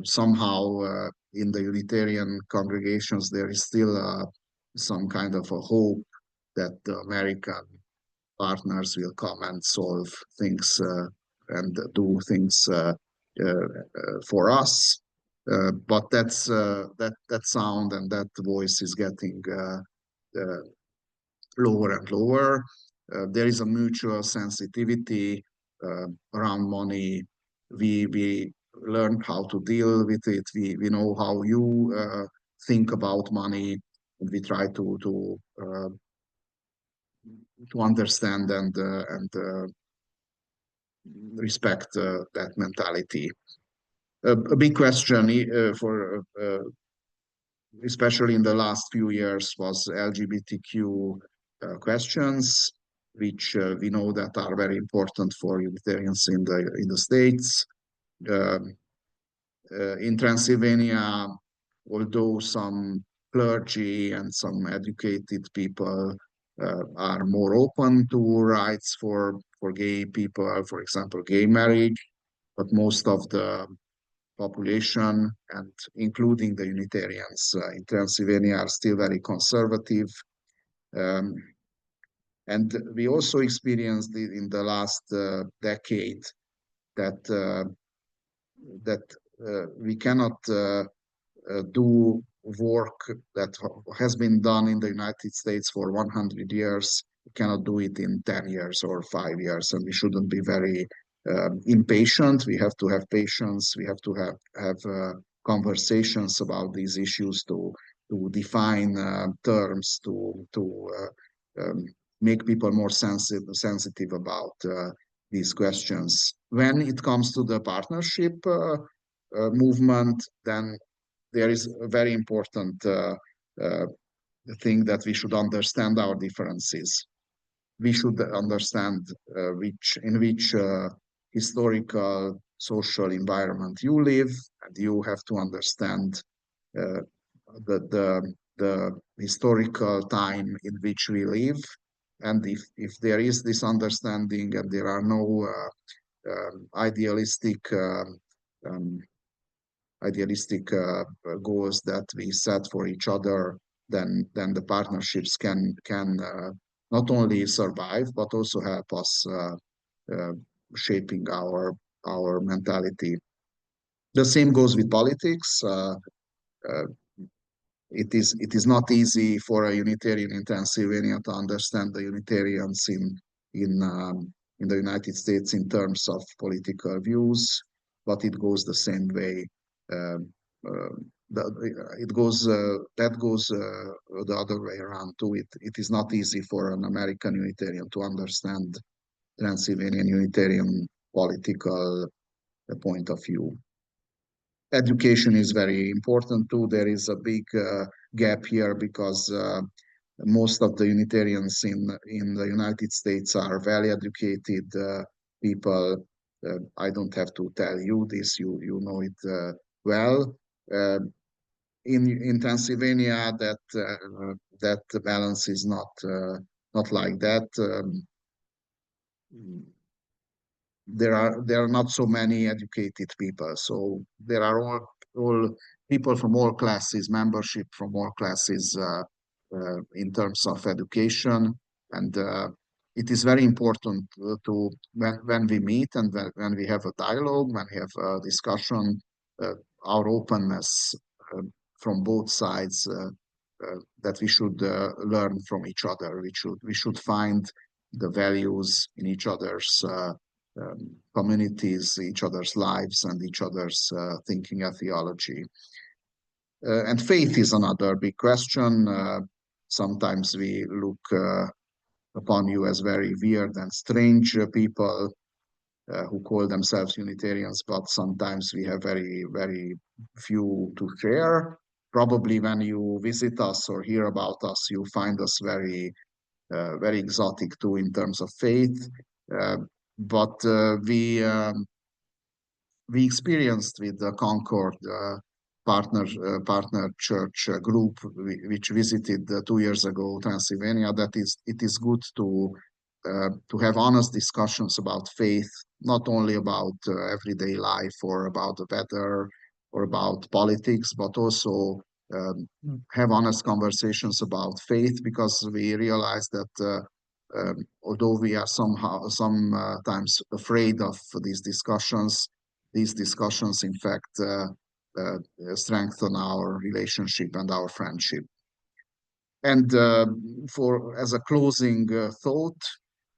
Somehow in the Unitarian congregations, there is still some kind of a hope that the American partners will come and solve things and do things for us. But that sound and that voice is getting lower and lower. There is a mutual sensitivity around money. We learned how to deal with it. We know how you think about money, and we try to understand and respect that mentality. A big question especially in the last few years, was LGBTQ questions, which we know that are very important for Unitarians in the States. In Transylvania, although some clergy and some educated people are more open to rights for gay people, for example, gay marriage, but most of the population, and including the Unitarians in Transylvania, are still very conservative. And we also experienced in the last decade that we cannot do work that has been done in the United States for 100 years. We cannot do it in 10 years or 5 years, and we shouldn't be very impatient. We have to have patience. We have to have conversations about these issues to define terms, to make people more sensitive about these questions. When it comes to the partnership movement, then there is a very important thing that we should understand our differences. We should understand in which historical, social environment you live, and you have to understand the historical time in which we live. And if there is this understanding and there are no idealistic goals that we set for each other, then the partnerships can not only survive but also help us shaping our mentality. The same goes with politics. It is not easy for a Unitarian in Transylvania to understand the Unitarians in the United States in terms of political views, but it goes the same way. That goes the other way around too. It is not easy for an American Unitarian to understand Transylvanian Unitarian political point of view. Education is very important too. There is a big gap here because most of the Unitarians in the United States are well-educated people. I don't have to tell you this; you know it well. In Pennsylvania, that balance is not like that. There are not so many educated people, so there are all people from all classes, membership from all classes in terms of education, and it is very important to when we meet and when we have a dialogue, when we have a discussion, our openness from both sides, that we should learn from each other. We should find the values in each other's communities, each other's lives, and each other's thinking and theology. And faith is another big question. Sometimes we look upon you as very weird and strange people who call themselves Unitarians, but sometimes we have very, very few to share. Probably when you visit us or hear about us, you find us very, very exotic too in terms of faith. But we experienced with the Concord partner church group, which visited 2 years ago Transylvania, that it is good to have honest discussions about faith, not only about everyday life or about the weather or about politics, but also have honest conversations about faith, because we realize that although we are sometimes afraid of these discussions in fact strengthen our relationship and our friendship. And as a closing thought,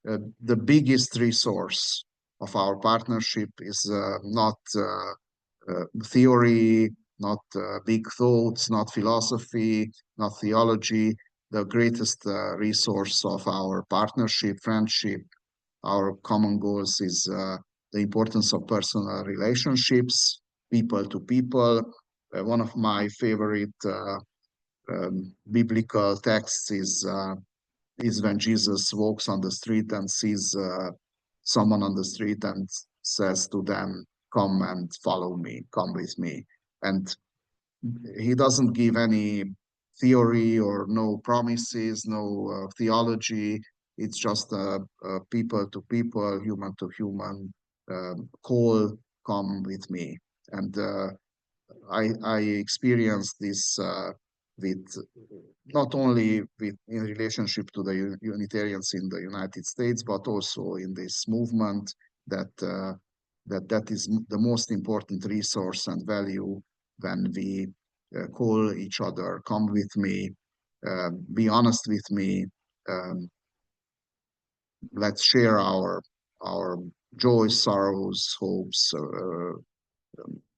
the biggest resource of our partnership is not theory, not big thoughts, not philosophy, not theology. The greatest resource of our partnership, friendship, our common goals is the importance of personal relationships, people to people. One of my favorite biblical texts is when Jesus walks on the street and sees someone on the street and says to them, "Come and follow me, come with me." And he doesn't give any theory or no promises, no theology. It's just a people to people, human to human call, "Come with me." And I experienced this with not only in relationship to the Unitarians in the United States, but also in this movement that that is the most important resource and value when we call each other, "Come with me, be honest with me, let's share our joys, sorrows, hopes,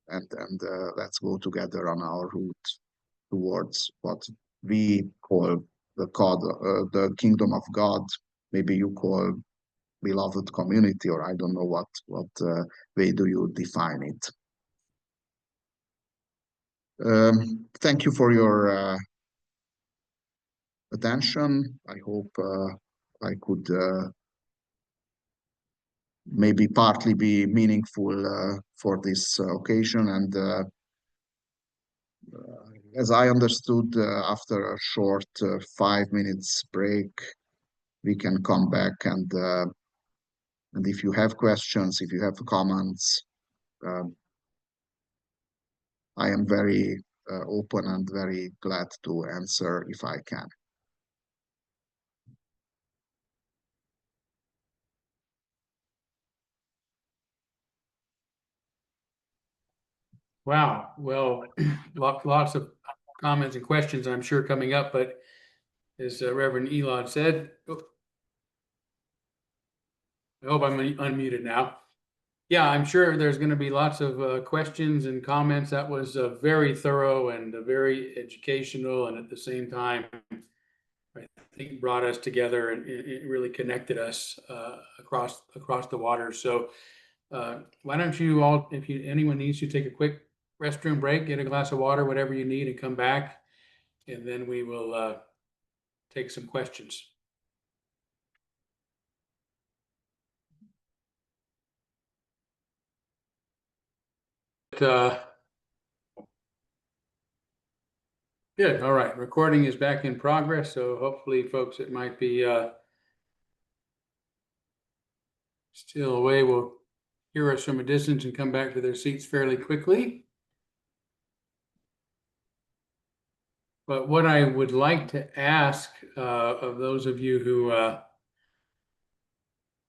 and let's go together on our route towards what we call the kingdom of God, maybe you call beloved community, or I don't know what way do you define it. Thank you for your attention. I hope I could maybe partly be meaningful for this occasion. And as I understood, after a short 5 minutes break, we can come back and if you have questions, if you have comments, I am very open and very glad to answer if I can. Wow. Well, lots of comments and questions, I'm sure, coming up, but as Reverend Elod said, I hope I'm unmuted now. Yeah, I'm sure there's going to be lots of questions and comments. That was very thorough and very educational, and at the same time, I think brought us together and it really connected us across the water. So why don't you all, if anyone needs to take a quick restroom break, get a glass of water, whatever you need, and come back, and then we will take some questions. Good. All right. Recording is back in progress. So hopefully, folks, it might be still away will hear us from a distance and come back to their seats fairly quickly. But what I would like to ask of those of you who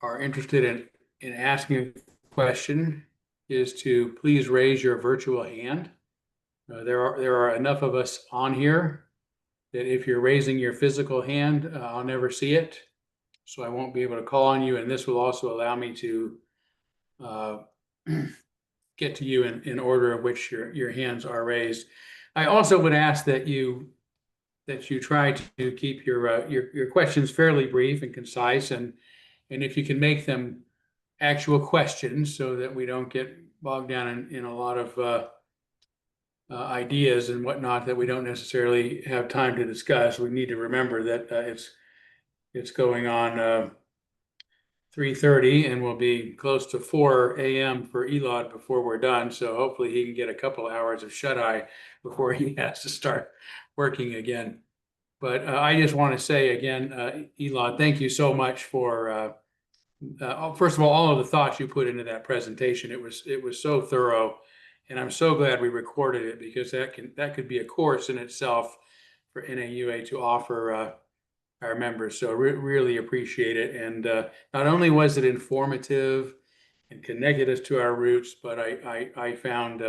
are interested in asking a question is to please raise your virtual hand. There are enough of us on here that if you're raising your physical hand, I'll never see it. So I won't be able to call on you. And this will also allow me to get to you in order of which your hands are raised. I also would ask that you try to keep your questions fairly brief and concise, and if you can make them actual questions so that we don't get bogged down in a lot of ideas and whatnot that we don't necessarily have time to discuss. We need to remember that it's going on 3:30 and will be close to 4 a.m. for Elod before we're done. So hopefully he can get a couple hours of shut-eye before he has to start working again. But I just want to say again, Elod, thank you so much for first of all of the thoughts you put into that presentation. It was so thorough, and I'm so glad we recorded it, because that could be a course in itself for NAUA to offer our members. So really appreciate it. And not only was it informative and connected us to our roots, but I found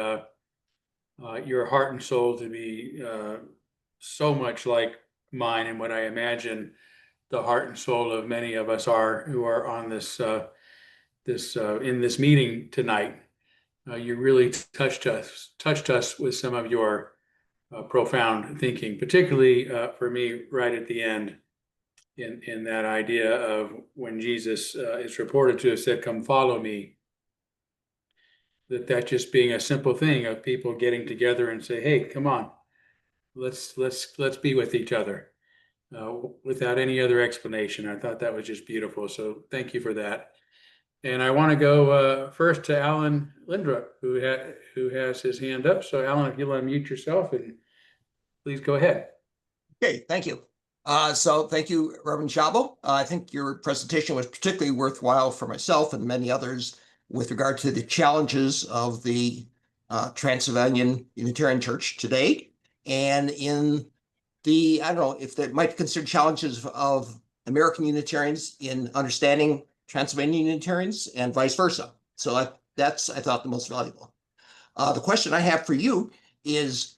your heart and soul to be so much like mine, and what I imagine the heart and soul of many of us are who are on this in this meeting tonight. You really touched us with some of your profound thinking, particularly for me right at the end, in that idea of when Jesus is reported to have said, "Come follow me," that just being a simple thing of people getting together and say, "Hey, come on, let's be with each other," without any other explanation. I thought that was just beautiful. So thank you for that. And I want to go first to Alan Lindrup, who has his hand up. So Alan, if you'll unmute yourself and please go ahead. Okay, thank you. So thank you, Reverend Szabo. I think your presentation was particularly worthwhile for myself and many others with regard to the challenges of the Transylvanian Unitarian Church today, and in the, I don't know if they might be considered challenges of American Unitarians in understanding Transylvanian Unitarians and vice versa. So that's, I thought, the most valuable. The question I have for you is,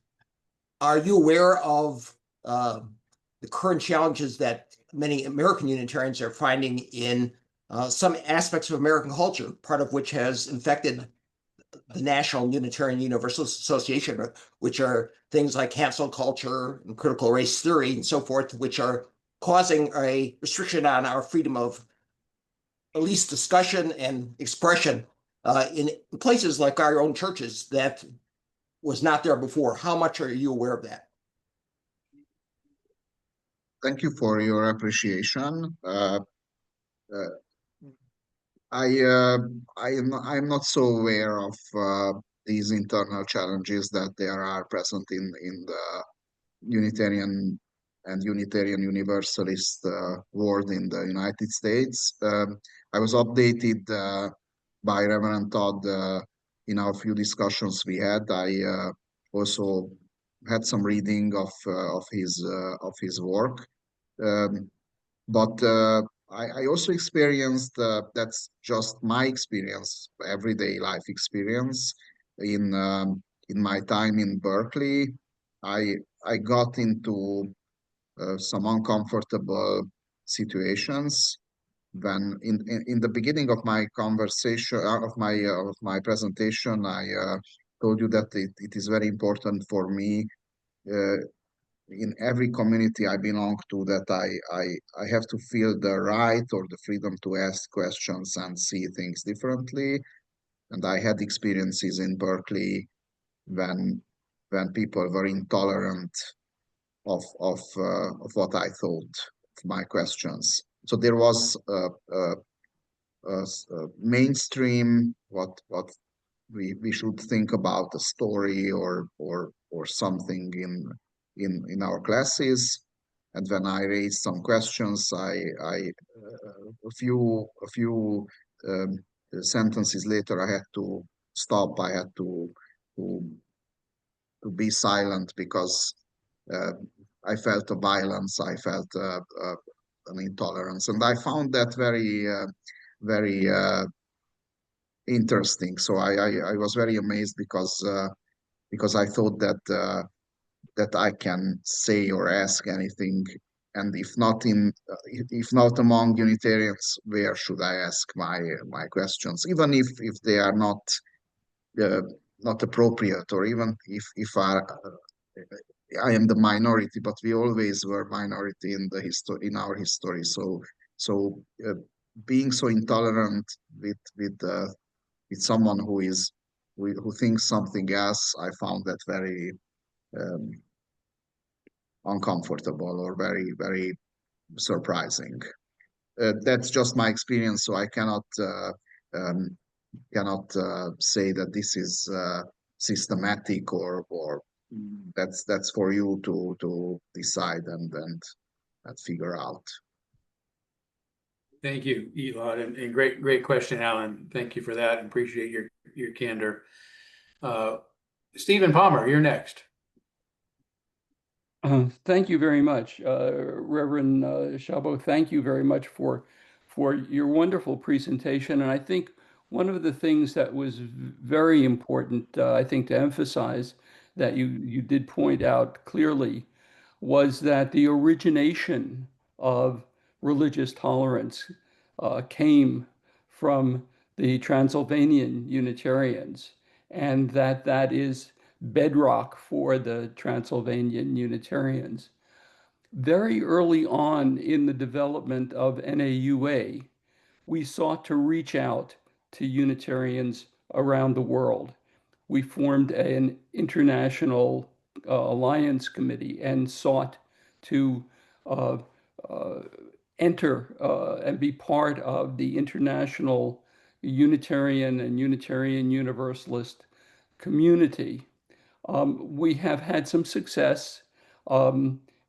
are you aware of the current challenges that many American Unitarians are finding in some aspects of American culture, part of which has infected the National Unitarian Universalist Association, which are things like cancel culture and critical race theory and so forth, which are causing a restriction on our freedom of at least discussion and expression in places like our own churches that was not there before. How much are you aware of that? Thank you for your appreciation. Uh, I'm not so aware of these internal challenges that there are present in the Unitarian and Unitarian Universalist world in the United States. I was updated by Reverend Todd in our few discussions we had. I also had some reading of his work. Um, but I also experienced that's just my experience, everyday life experience in my time in Berkeley. I got into some uncomfortable situations when in the beginning of my conversation of my presentation I told you that it is very important for me uh, in every community I belong to that I have to feel the right or the freedom to ask questions and see things differently. And I had experiences in Berkeley when people were intolerant of what I thought of my questions. So there was a mainstream what we should think about a story or something in our classes. And when I raised some questions, I a few um, sentences later, I had to stop. I had to be silent because uh, I felt a violence. I felt an intolerance, and I found that very interesting. So I was very amazed because I thought that I can say or ask anything, and if not among Unitarians, where should I ask my questions, even if they are uh, not appropriate, or even if I am the minority, but we always were minority in the history in our history. So being so intolerant with someone who thinks something else, I found that very um, uncomfortable or very surprising. That's just my experience, so I um, cannot say that this is systematic or that's for you to decide and figure out. Thank you, Elod, and great question, Alan. Thank you for that, and appreciate your candor. Stephen Palmer, you're next. Thank you very much, Reverend Szabo. Thank you very much for your wonderful presentation. And I think one of the things that was very important, I think, to emphasize that you did point out clearly was that the origination of religious tolerance came from the Transylvanian Unitarians, and that is bedrock for the Transylvanian Unitarians. Very early on in the development of NAUA, we sought to reach out to Unitarians around the world. We formed an international alliance committee and sought to uh, uh, enter and be part of the international Unitarian and Unitarian Universalist community. We have had some success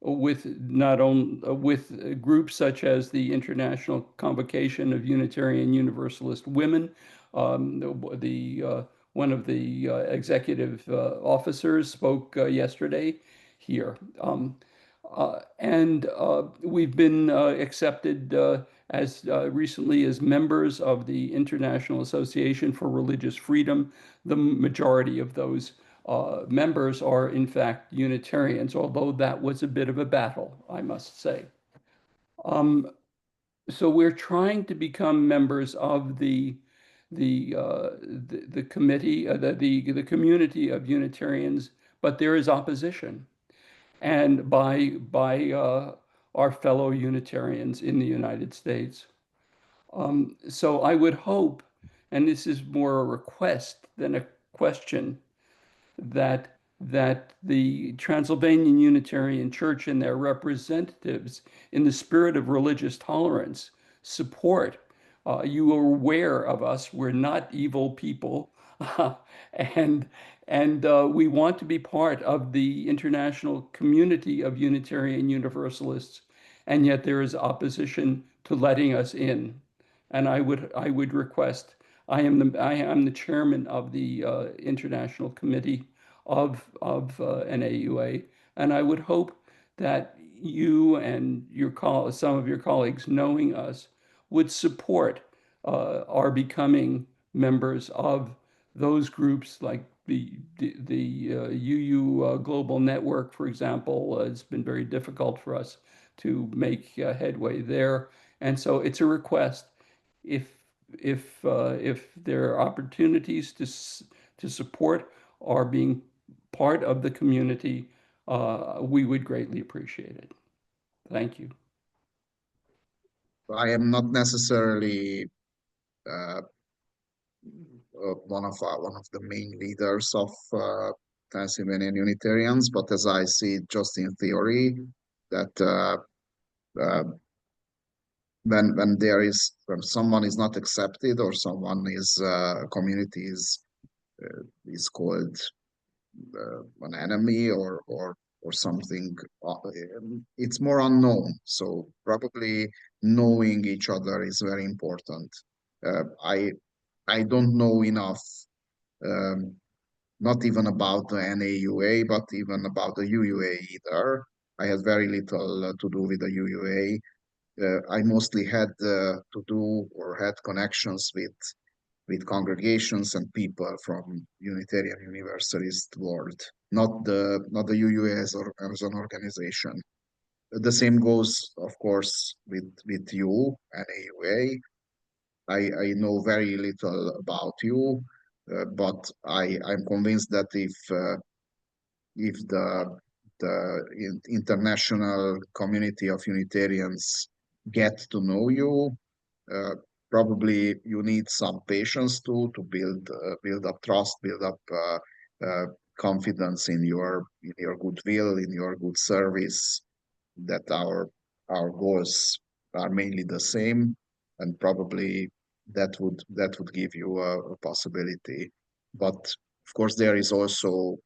with not only with groups such as the International Convocation of Unitarian Universalist Women, the one of the executive officers spoke yesterday here. And we've been accepted as recently as members of the International Association for Religious Freedom. The majority of those members are, in fact, Unitarians, although that was a bit of a battle, I must say. So we're trying to become members of the committee, the community of Unitarians, but there is opposition. And by our fellow Unitarians in the United States. So I would hope, and this is more a request than a question, that the Transylvanian Unitarian Church and their representatives, in the spirit of religious tolerance, support. You are aware of us. We're not evil people, and we want to be part of the international community of Unitarian Universalists, and yet there is opposition to letting us in. And I would request. I am the chairman of the International Committee of NAUA, and I would hope that you and some of your colleagues, knowing us, would support our becoming members of those groups, like the UU Global Network, for example. It's been very difficult for us to make headway there, and so it's a request. If there are opportunities to support our being part of the community, we would greatly appreciate it. Thank you. I am not necessarily one of the main leaders of Transylvanian Unitarians, but as I see it, just in theory, that when someone is not accepted, or someone is community is called an enemy or something, it's more unknown. So probably knowing each other is very important. I don't know enough, not even about the NAUA, but even about the UUA either. I had very little to do with the UUA. I mostly had to do or had connections with congregations and people from Unitarian Universalist world, not the UUA as an organization. The same goes, of course, with you and AUA. I know very little about you, but I'm convinced that if the international community of Unitarians get to know you, probably you need some patience to build up trust, build up confidence in your goodwill, in your good service. That our goals are mainly the same, and probably that would give you a possibility. But of course, there is also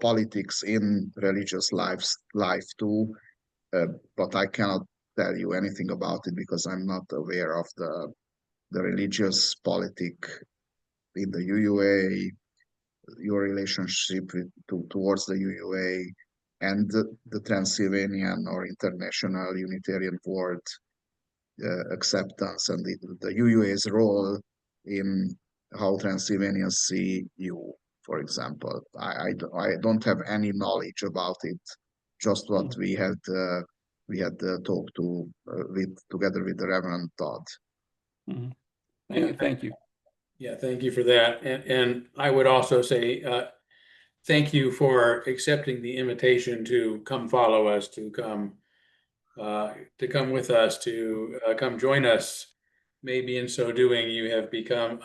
politics in religious life too. But I cannot tell you anything about it because I'm not aware of the religious politic in the UUA, your relationship towards the UUA, and the Transylvanian or international Unitarian world acceptance, and the UUA's role in how Transylvanians see you, for example. I don't have any knowledge about it, just what we had talked to together with the Reverend Todd. Mm-hmm. Thank you. Yeah, thank you for that. And I would also say thank you for accepting the invitation to come follow us, to come with us, to come join us. Maybe in so doing, you have become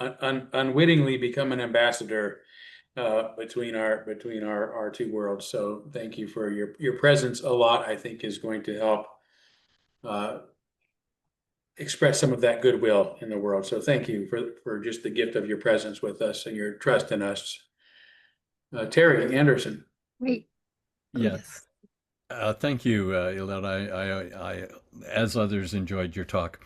unwittingly become an ambassador between our two worlds. So thank you for your presence. A lot, I think, is going to help express some of that goodwill in the world. So thank you for just the gift of your presence with us and your trust in us. Terry Anderson. Great. Yes. Thank you, Elod. I, as others, enjoyed your talk.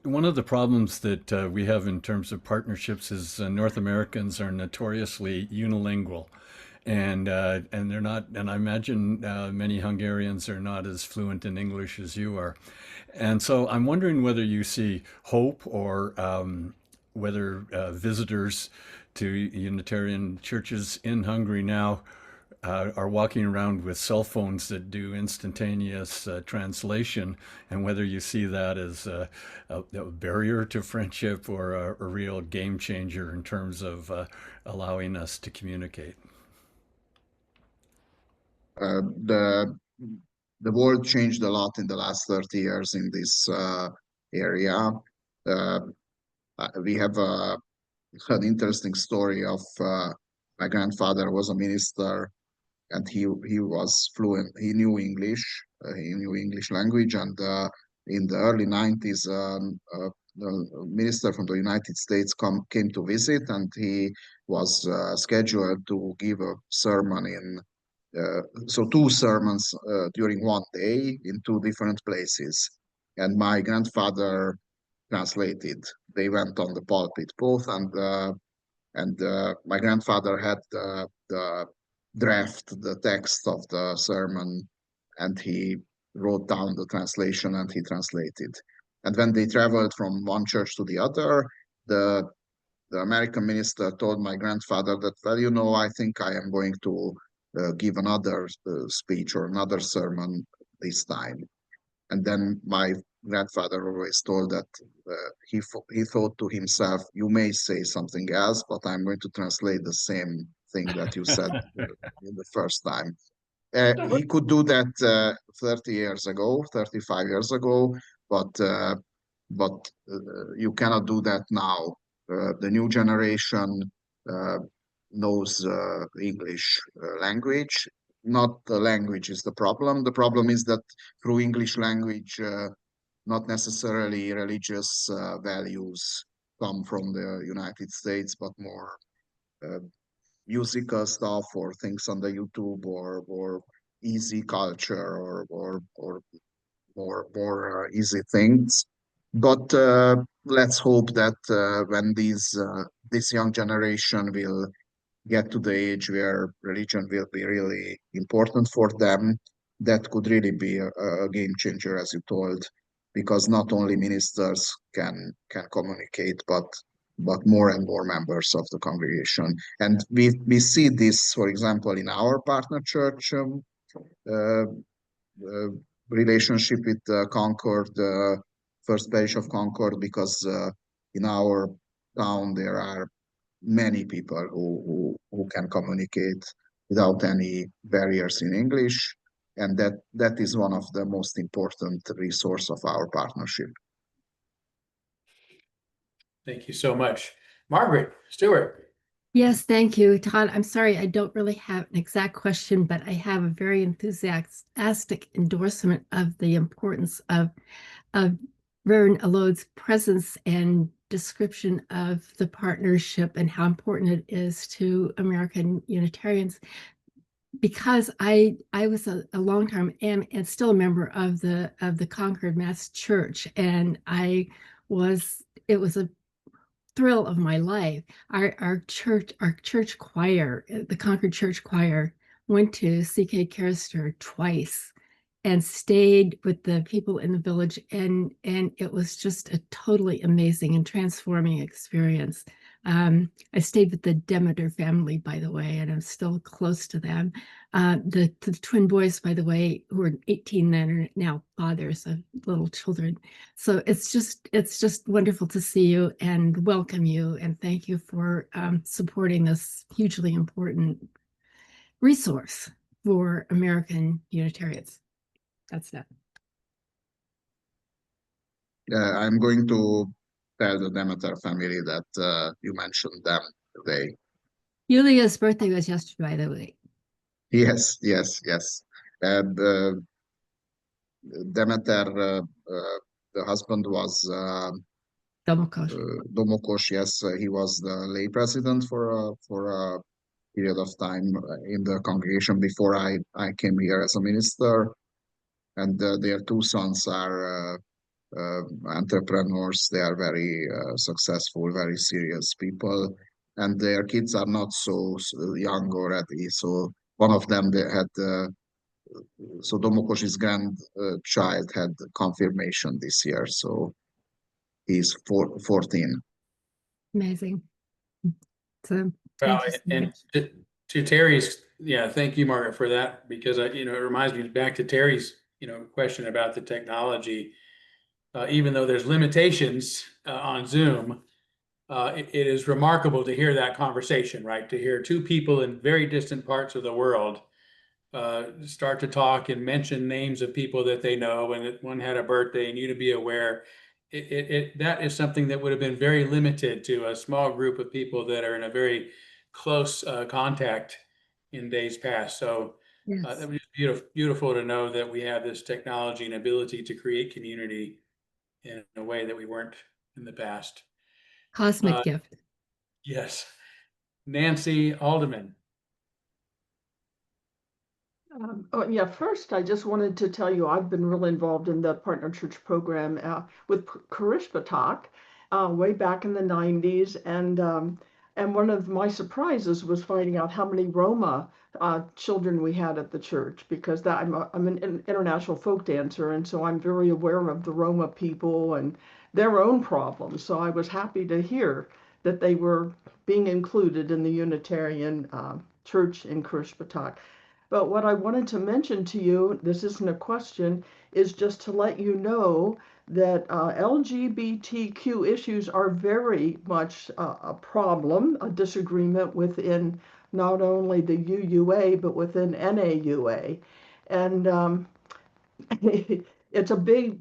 One of the problems that we have in terms of partnerships is North Americans are notoriously unilingual, and they're not. And I imagine many Hungarians are not as fluent in English as you are. And so I'm wondering whether you see hope, or whether visitors to Unitarian churches in Hungary now are walking around with cell phones that do instantaneous translation, and whether you see that as a barrier to friendship or a real game changer in terms of allowing us to communicate. the world changed a lot in the last 30 years in this area. We have an interesting story of my grandfather was a minister, and he was fluent. He knew English language, and in the early 90s, the minister from the United States came to visit, and he was scheduled to give a sermon in. So two sermons during one day in two different places, and my grandfather translated. They went on the pulpit both, and my grandfather had the draft, the text of the sermon, and he wrote down the translation and he translated. And when they traveled from one church to the other, the American minister told my grandfather that, well, you know, I think I am going to give another speech or another sermon this time. And then my grandfather always told that he thought to himself, you may say something else, but I'm going to translate the same thing that you said in the first time. He could do that 30 years ago, 35 years ago, but you cannot do that now. The new generation knows English language. Not the language is the problem. The problem is that through English language, not necessarily religious values come from the United States, but more musical stuff or things on the YouTube or easy culture or more easy things. But let's hope that when this young generation will get to the age where religion will be really important for them, that could really be a game changer, as you told, because not only ministers can communicate, but more and more members of the congregation. And we see this, for example, in our partner church uh, relationship with Concord, First Parish of Concord, because in our town there are many people who can communicate without any barriers in English, and that is one of the most important resource of our partnership. Thank you so much. Margaret Stewart. Yes, thank you, Todd. I'm sorry, I don't really have an exact question, but I have a very enthusiastic endorsement of the importance of Reverend Elod's presence and description of the partnership and how important it is to American Unitarians. Because I was a long time and still a member of the Concord Mass Church, and it was a thrill of my life. Our church choir, the Concord Church Choir, went to CK Carrister twice and stayed with the people in the village, and it was just a totally amazing and transforming experience. I stayed with the Demeter family, by the way, and I'm still close to them. The twin boys, by the way, who are 18 then, are now fathers of little children. So it's just wonderful to see you and welcome you, and thank you for supporting this hugely important resource for American Unitarians. That's that. I'm going to tell the Demeter family that you mentioned them today. Yulia's birthday was yesterday, by the way. Yes. And Demeter, the husband was Domokos. Yes, he was the lay president for a period of time in the congregation before I came here as a minister. And their two sons are entrepreneurs. They are very successful, very serious people, and their kids are not so young already. So one of them, they had so Domokos's grandchild had confirmation this year, so he's 14. Amazing. So Well, thank you so and much. to Terry's, yeah, thank you, Margaret, for that, because it reminds me back to Terry's, question about the technology. Even though there's limitations on Zoom, it is remarkable to hear that conversation, right? To hear two people in very distant parts of the world start to talk and mention names of people that they know, and that one had a birthday, and you to be aware. That is something that would have been very limited to a small group of people that are in a very close contact in days past. So Yes. that was just beautiful to know that we have this technology and ability to create community in a way that we weren't in the past. Cosmic gift. Yes. Nancy Alderman. Oh, yeah, first, I just wanted to tell you I've been really involved in the Partner Church program with Karishma Talk way back in the 90s. And one of my surprises was finding out how many Roma children we had at the church, because I'm an international folk dancer. And so I'm very aware of the Roma people and their own problems. So I was happy to hear that they were being included in the Unitarian Church in Karishma Talk. But what I wanted to mention to you, this isn't a question, is just to let you know that LGBTQ issues are very much a problem, a disagreement within not only the UUA, but within NAUA. And it's a big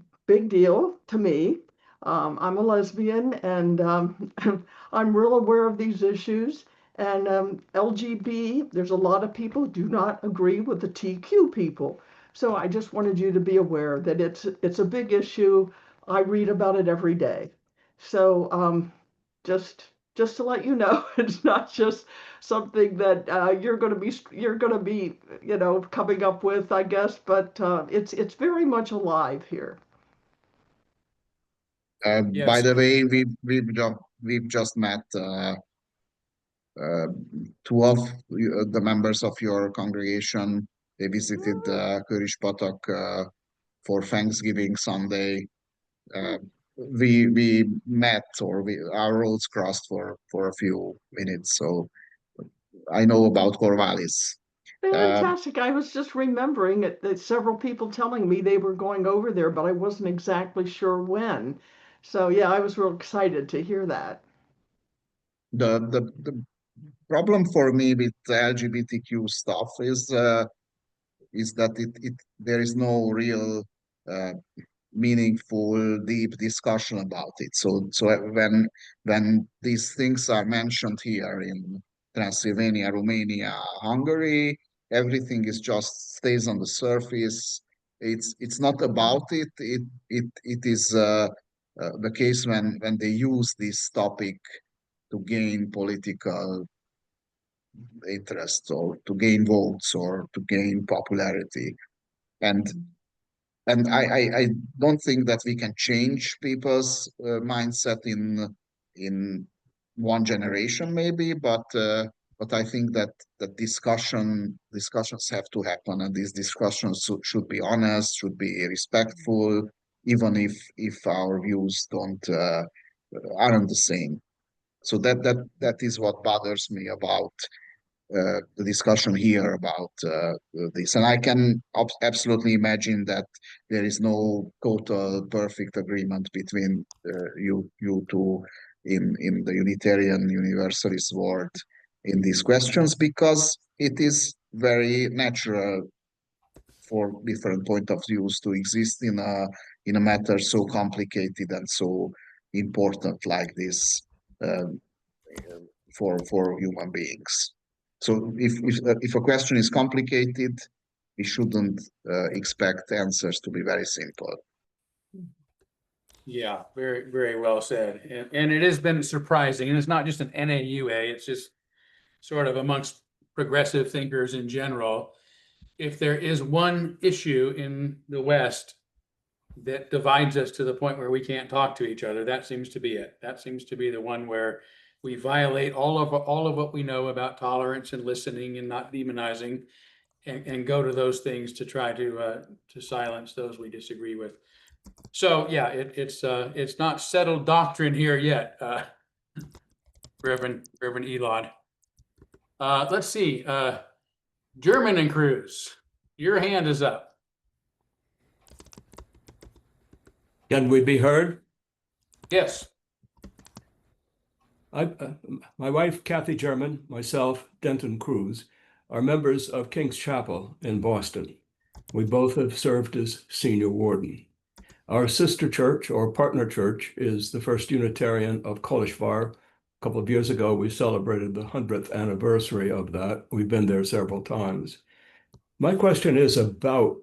deal to me. I'm a lesbian, and I'm real aware of these issues. And LGB, there's a lot of people who do not agree with the TQ people. So I just wanted you to be aware that it's a big issue. I read about it every day. So just to let you know, it's not just something that you're going to be coming up with, I guess, but it's very much alive here. By Yes. the way, we've just met two of the members of your congregation. They visited Köris Patak for Thanksgiving Sunday. We met, or our roads crossed for a few minutes. So I know about Corvallis. Fantastic. I was just remembering that several people telling me they were going over there, but I wasn't exactly sure when. So yeah, I was real excited to hear that. The problem for me with the LGBTQ stuff is that there is no real meaningful, deep discussion about it. So when these things are mentioned here in Transylvania, Romania, Hungary, everything is just stays on the surface. It's not about it. It is the case when they use this topic to gain political interest, or to gain votes, or to gain popularity. And I don't think that we can change people's mindset in one generation, maybe, but I think that discussions have to happen, and these discussions should be honest, should be respectful, even if our views aren't the same. So that is what bothers me about the discussion here about this. And I can absolutely imagine that there is no total perfect agreement between you two in the Unitarian Universalist world in these questions, because it is very natural for different point of views to exist in a matter so complicated and so important like this for human beings. So if a question is complicated, we shouldn't expect answers to be very simple. Yeah, very, very well said. And it has been surprising. And it's not just an NAUA, it's just sort of amongst progressive thinkers in general. If there is one issue in the West that divides us to the point where we can't talk to each other, that seems to be it. That seems to be the one where we violate all of what we know about tolerance and listening and not demonizing, and go to those things to try to silence those we disagree with. So yeah, it's not settled doctrine here yet, Reverend Elod. Let's see, German and Cruz, your hand is up. Can we be heard? Yes. My wife, Kathy German, myself, Denton Cruz, are members of King's Chapel in Boston. We both have served as senior warden. Our sister church or partner church is the First Unitarian of Kolishvar. A couple of years ago, we celebrated the 100th anniversary of that. We've been there several times. My question is about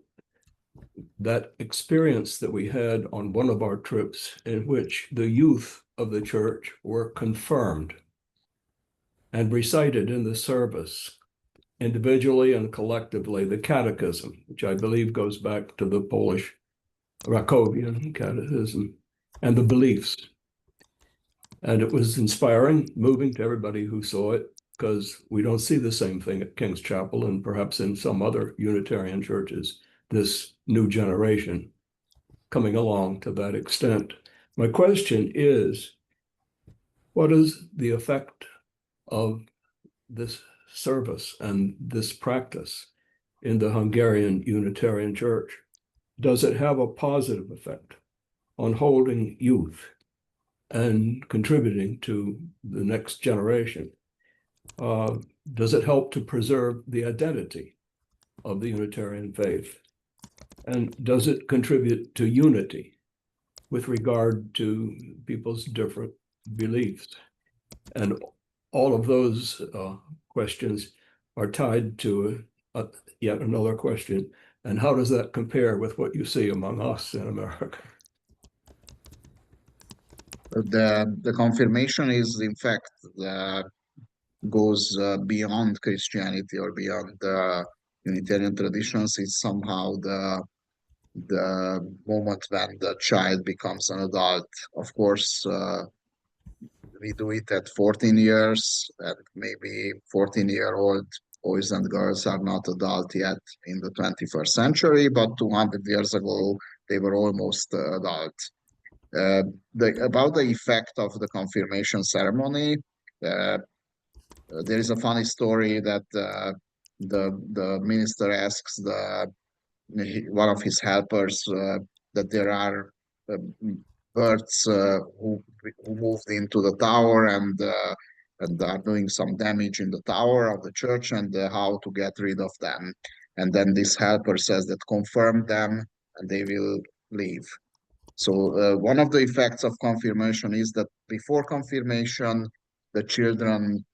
that experience that we had on one of our trips in which the youth of the church were confirmed and recited in the service, individually and collectively, the catechism, which I believe goes back to the Polish Rakowian catechism, and the beliefs. And it was inspiring, moving to everybody who saw it, because we don't see the same thing at King's Chapel and perhaps in some other Unitarian churches, this new generation coming along to that extent. My question is, what is the effect of this service and this practice in the Hungarian Unitarian Church? Does it have a positive effect on holding youth and contributing to the next generation? Does it help to preserve the identity of the Unitarian faith? And does it contribute to unity with regard to people's different beliefs? And all of those questions are tied to yet another question. And how does that compare with what you see among us in America? The confirmation is, in fact, goes beyond Christianity or beyond the Unitarian traditions. It's somehow the moment when the child becomes an adult. Of course, we do it at 14 years, and maybe 14-year-old boys and girls are not adult yet in the 21st century, but 200 years ago, they were almost adult. About the effect of the confirmation ceremony, there is a funny story that the minister asks one of his helpers that there are birds who moved into the tower and are doing some damage in the tower of the church, and how to get rid of them. And then this helper says that confirm them and they will leave. So one of the effects of confirmation is that before confirmation, the children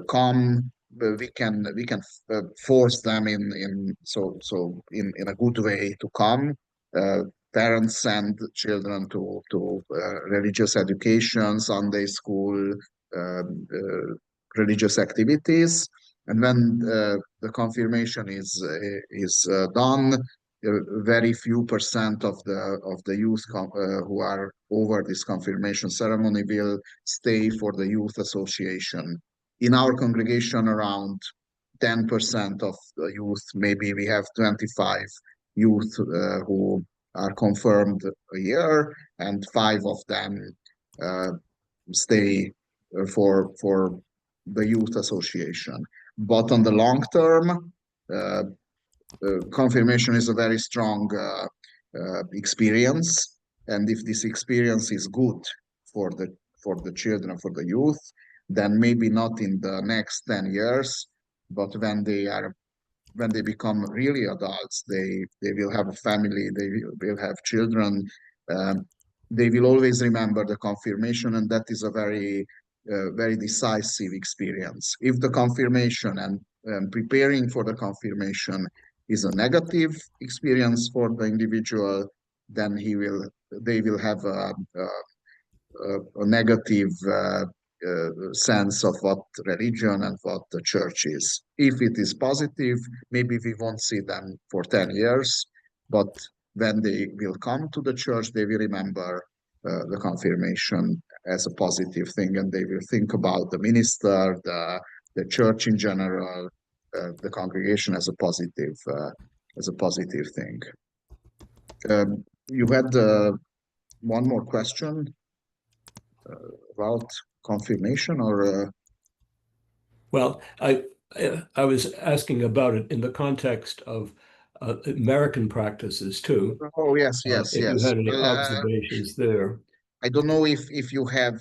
come. We can force them in a good way to come. Parents send children to religious education, Sunday school, religious activities, and when the confirmation is done, very few percent of the youth who are over this confirmation ceremony will stay for the youth association. In our congregation, around 10% of the youth, maybe we have 25 youth who are confirmed a year, and 5 of them stay for the youth association. But on the long term, confirmation is a very strong experience, and if this experience is good for the children, for the youth, then maybe not in the next 10 years, but when they become really adults, they will have a family, they will have children, they will always remember the confirmation, and that is a very decisive experience. If the confirmation and preparing for the confirmation is a negative experience for the individual, then they will have a negative sense of what religion and what the church is. If it is positive, maybe we won't see them for 10 years, but when they will come to the church, they will remember the confirmation as a positive thing, and they will think about the minister, the church in general, the congregation as a positive thing. You had one more question about confirmation, or Well, I was asking about it in the context of American practices too. oh yes. If you had any observations there. I don't know if you have.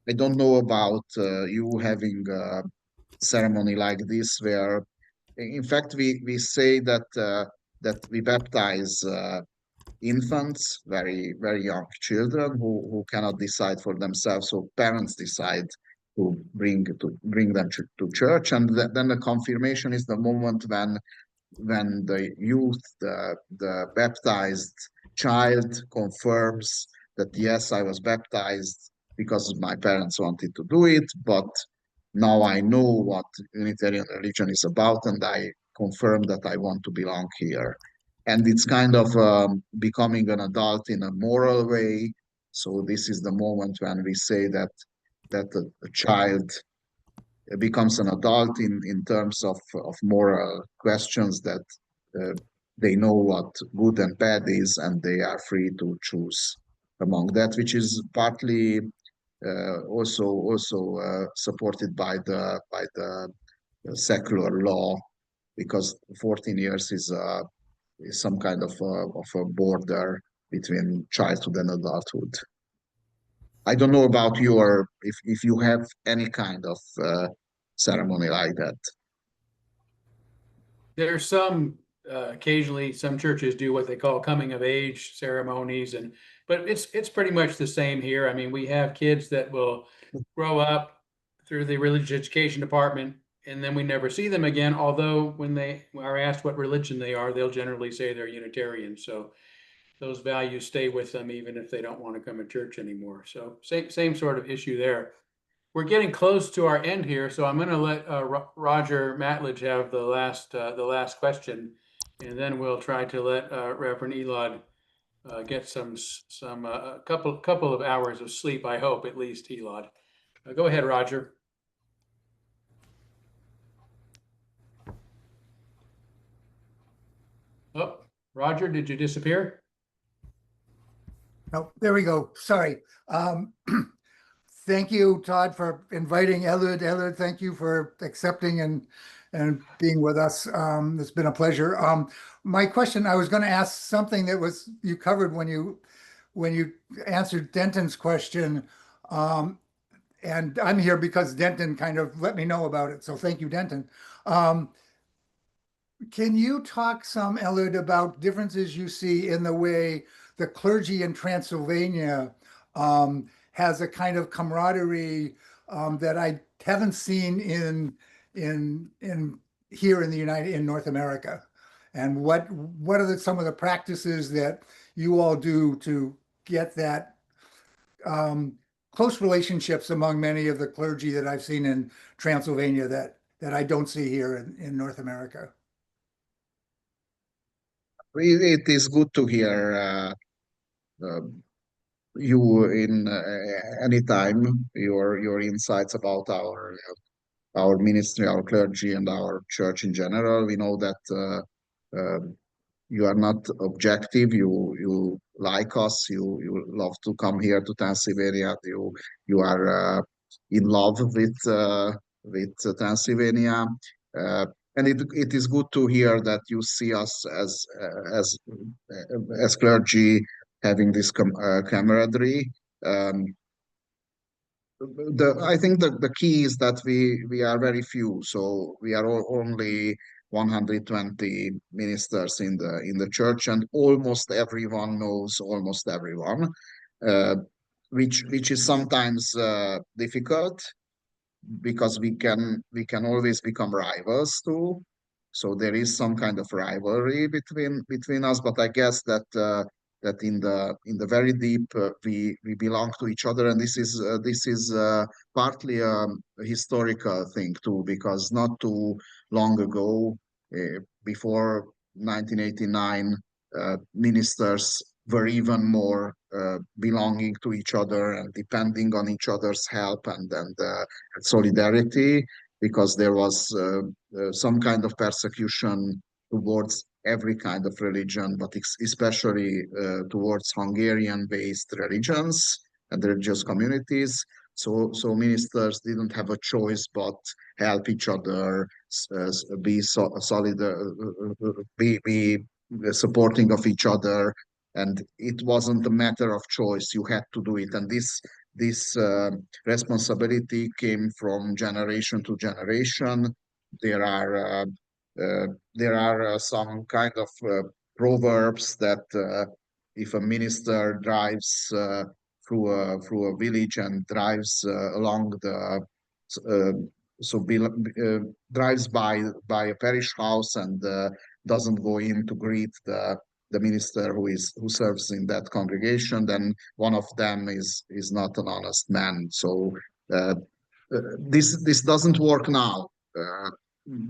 I don't know about you having ceremony like this, where in fact we say that that we baptize infants, very young children who cannot decide for themselves, so parents decide to bring them to church, and then the confirmation is the moment when the youth, the baptized child, confirms that yes, I was baptized because my parents wanted to do it, but now I know what Unitarian religion is about, and I confirm that I want to belong here. And it's kind of becoming an adult in a moral way. So this is the moment when we say that a child becomes an adult in terms of moral questions, that they know what good and bad is, and they are free to choose among that, which is partly also supported by the secular law, because 14 years is some kind of a border between childhood and adulthood. I don't know about your, if you have any kind of ceremony like that. There's some, occasionally some churches do what they call coming of age ceremonies, but it's pretty much the same here. I mean, we have kids that will grow up through the religious education department, and then we never see them again. Although when they are asked what religion they are, they'll generally say they're Unitarian. So those values stay with them even if they don't want to come to church anymore. So same sort of issue there. We're getting close to our end here, so I'm going to let Roger Matledge have the last question, and then we'll try to let Reverend Elod get some couple of hours of sleep. I hope, at least, Elod. Go ahead, Roger. Oh, Roger, did you disappear? Oh, there we go. Sorry. Thank you, Todd, for inviting Elod. Elod, thank you for accepting and being with us. It's been a pleasure. My question, I was going to ask something that was you covered when you answered Denton's question, and I'm here because Denton kind of let me know about it. So thank you, Denton. Can you talk some, Elod, about differences you see in the way the clergy in Transylvania has a kind of camaraderie that I haven't seen in here in North America, and what are some of the practices that you all do to get that close relationships among many of the clergy that I've seen in Transylvania that I don't see here in North America? It is good to hear you in any time your insights about our ministry, our clergy, and our church in general. We know that you are not objective. You like us. You love to come here to Pennsylvania. You are in love with Pennsylvania. And it is good to hear that you see us as clergy having this camaraderie. I think the key is that we are very few, so we are only 120 ministers in the church, and almost everyone knows almost everyone, which is sometimes difficult, because we can always become rivals too. So there is some kind of rivalry between us, but I guess that that in the very deep we belong to each other, and this is partly a historical thing too, because not too long ago, before 1989, ministers were even more belonging to each other and depending on each other's help and solidarity, because there was some kind of persecution towards every kind of religion, but especially towards Hungarian-based religions and religious communities. So ministers didn't have a choice but help each other, be solid, be supporting of each other, and it wasn't a matter of choice. You had to do it, and this responsibility came from generation to generation. There are some kind of proverbs that if a minister drives through a village and drives along the uh, drives by a parish house and doesn't go in to greet the minister who serves in that congregation, then one of them is not an honest man. So uh, this doesn't work now.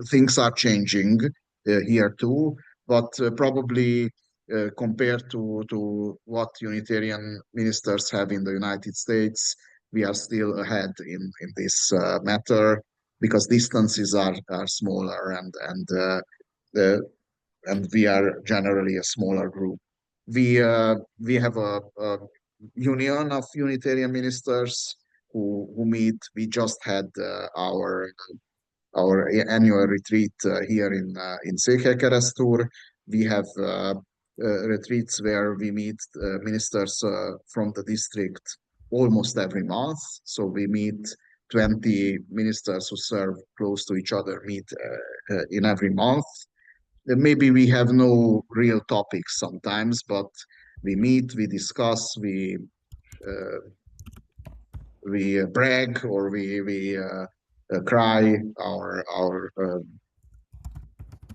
Things are changing here too, but probably compared to what Unitarian ministers have in the United States, we are still ahead in this matter because distances are smaller and we are generally a smaller group. We have a union of Unitarian ministers who meet. We just had our annual retreat here in Székelykeresztúr. We have retreats where we meet ministers from the district almost every month. So we meet 20 ministers who serve close to each other, meet in every month. Maybe we have no real topics sometimes, but we meet, we discuss, we brag, or we cry our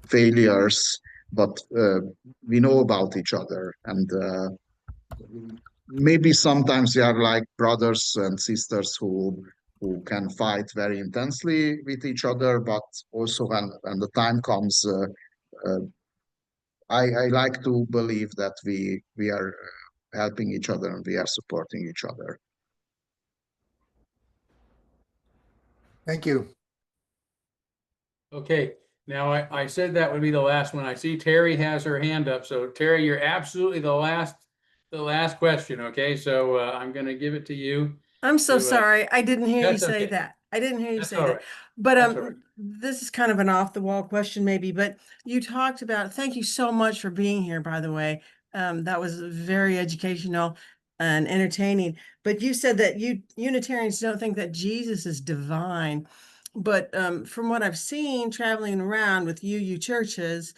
failures, but we know about each other, and maybe sometimes we are like brothers and sisters who can fight very intensely with each other, but also when the time comes, I like to believe that we are helping each other and we are supporting each other. Thank you. Okay, now I said that would be the last one. I see Terry has her hand up. So Terry, you're absolutely the last question. Okay, so I'm going to give it to you. I'm so to, sorry. I didn't hear you that's say okay. that. I didn't hear you That's say all that. right. But That's all right. this is kind of an off the wall question maybe, but you talked about, thank you so much for being here, by the way. That was very educational and entertaining. But you said that Unitarians don't think that Jesus is divine. But from what I've seen traveling around with UU churches,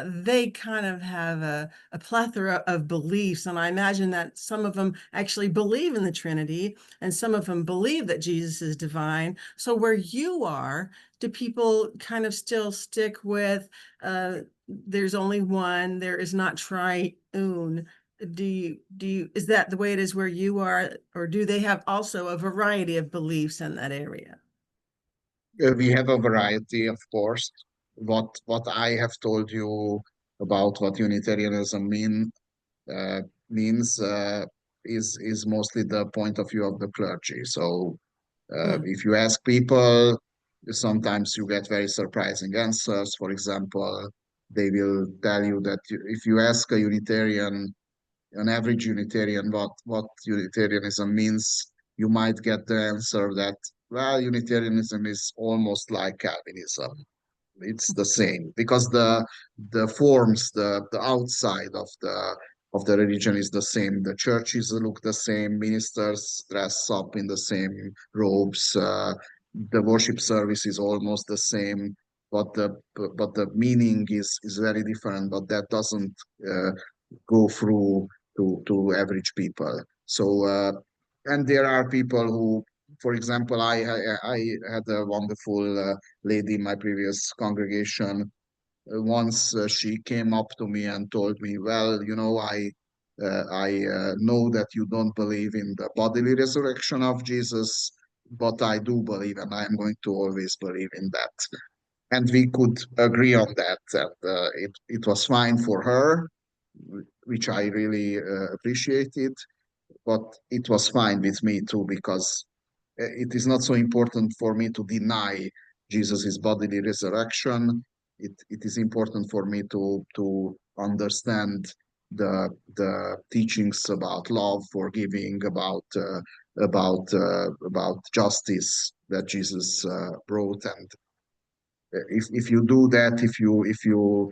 they kind of have a plethora of beliefs. And I imagine that some of them actually believe in the Trinity and some of them believe that Jesus is divine. So where you are, do people kind of still stick with there's only one, there is not triune? Is that the way it is where you are, or do they have also a variety of beliefs in that area? We have a variety, of course. What I have told you about what Unitarianism means is mostly the point of view of the clergy. So if you ask people, sometimes you get very surprising answers. For example, they will tell you that if you ask a Unitarian, an average Unitarian, what Unitarianism means, you might get the answer that, well, Unitarianism is almost like Calvinism. It's the same because the forms, the outside of the religion is the same. The churches look the same. Ministers dress up in the same robes. The worship service is almost the same, but the meaning is very different. But that doesn't go through to average people. So and there are people who, for example, I had a wonderful lady in my previous congregation. Once she came up to me and told me, well, you know, I know that you don't believe in the bodily resurrection of Jesus, but I do believe, and I'm going to always believe in that. And we could agree on that, and it was fine for her, which I really appreciated, but it was fine with me too, because it is not so important for me to deny Jesus' bodily resurrection. It is important for me to understand the teachings about love, forgiving, about justice that Jesus brought. And if you do that, if you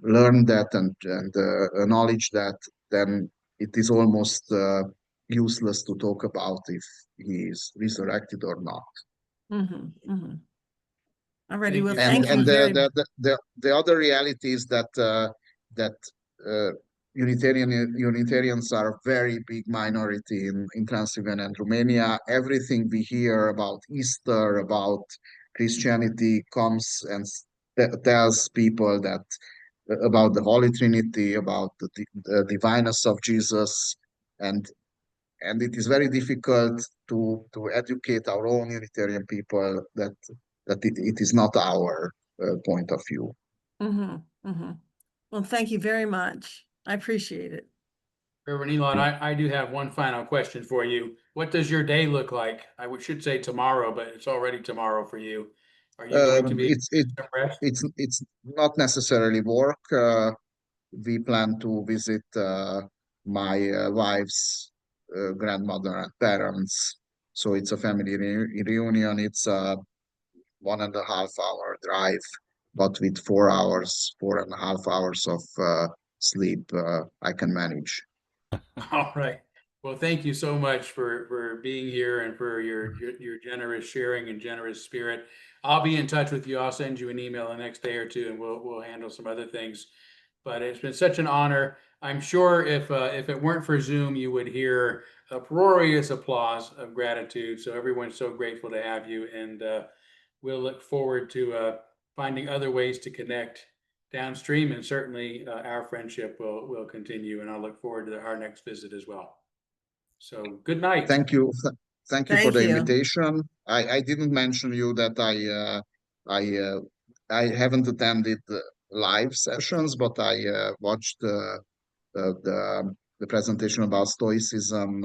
learn that and acknowledge that, then it is almost useless to talk about if he is resurrected or not. Alrighty, well, Thank thank you. you very And the other reality is that Unitarians are a very big minority in Transylvania and Romania. Everything we hear about Easter, about Christianity, comes and tells people that about the Holy Trinity, about the divineness of Jesus, and it is very difficult to educate our own Unitarian people that it is not our point of view. Well, thank you very much. I appreciate it. Reverend Elod, I do have one final question for you. What does your day look like? Should say tomorrow, but it's already tomorrow for you. Are you going to be some rest? It's not necessarily work. We plan to visit my wife's grandmother and parents. So it's a family reunion. It's a 1.5 hour drive, but with 4.5 hours of sleep, I can manage. All right. Well, thank you so much for being here and for your generous sharing and generous spirit. I'll be in touch with you. I'll send you an email the next day or two, and we'll handle some other things. But it's been such an honor. I'm sure if it weren't for Zoom, you would hear uproarious applause of gratitude. So everyone's so grateful to have you, and we'll look forward to finding other ways to connect downstream, and certainly our friendship will continue. And I'll look forward to our next visit as well. So good night. Thank you. Thank you for Thank the you. invitation. I didn't mention you that I haven't attended live sessions, but I watched the presentation about Stoicism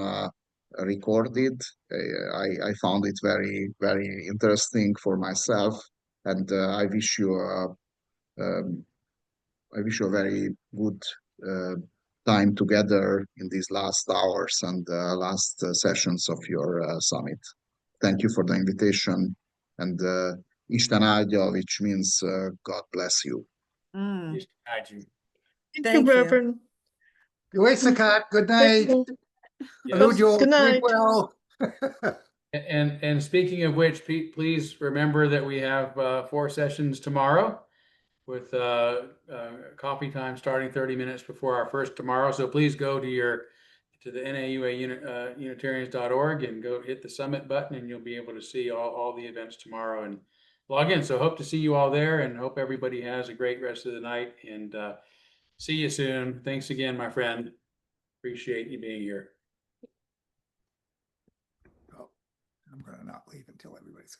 recorded. I found it very, very interesting for myself, and I wish you a very good time together in these last hours and last sessions of your summit. Thank you for the invitation, and Isten áldja, which means God bless you. Mm, Thank you. thank you. Reverend. Good Thank night. you. Hello, Joel. Good Sleep night. well. And speaking of which, please remember that we have 4 sessions tomorrow, with coffee time starting 30 minutes before our first tomorrow. So please go to the NAUA Unitarians.org and go hit the summit button, and you'll be able to see all the events tomorrow and log in. So hope to see you all there, and hope everybody has a great rest of the night, and see you soon. Thanks again, my friend. Appreciate you being here. I'm going to not leave until everybody's.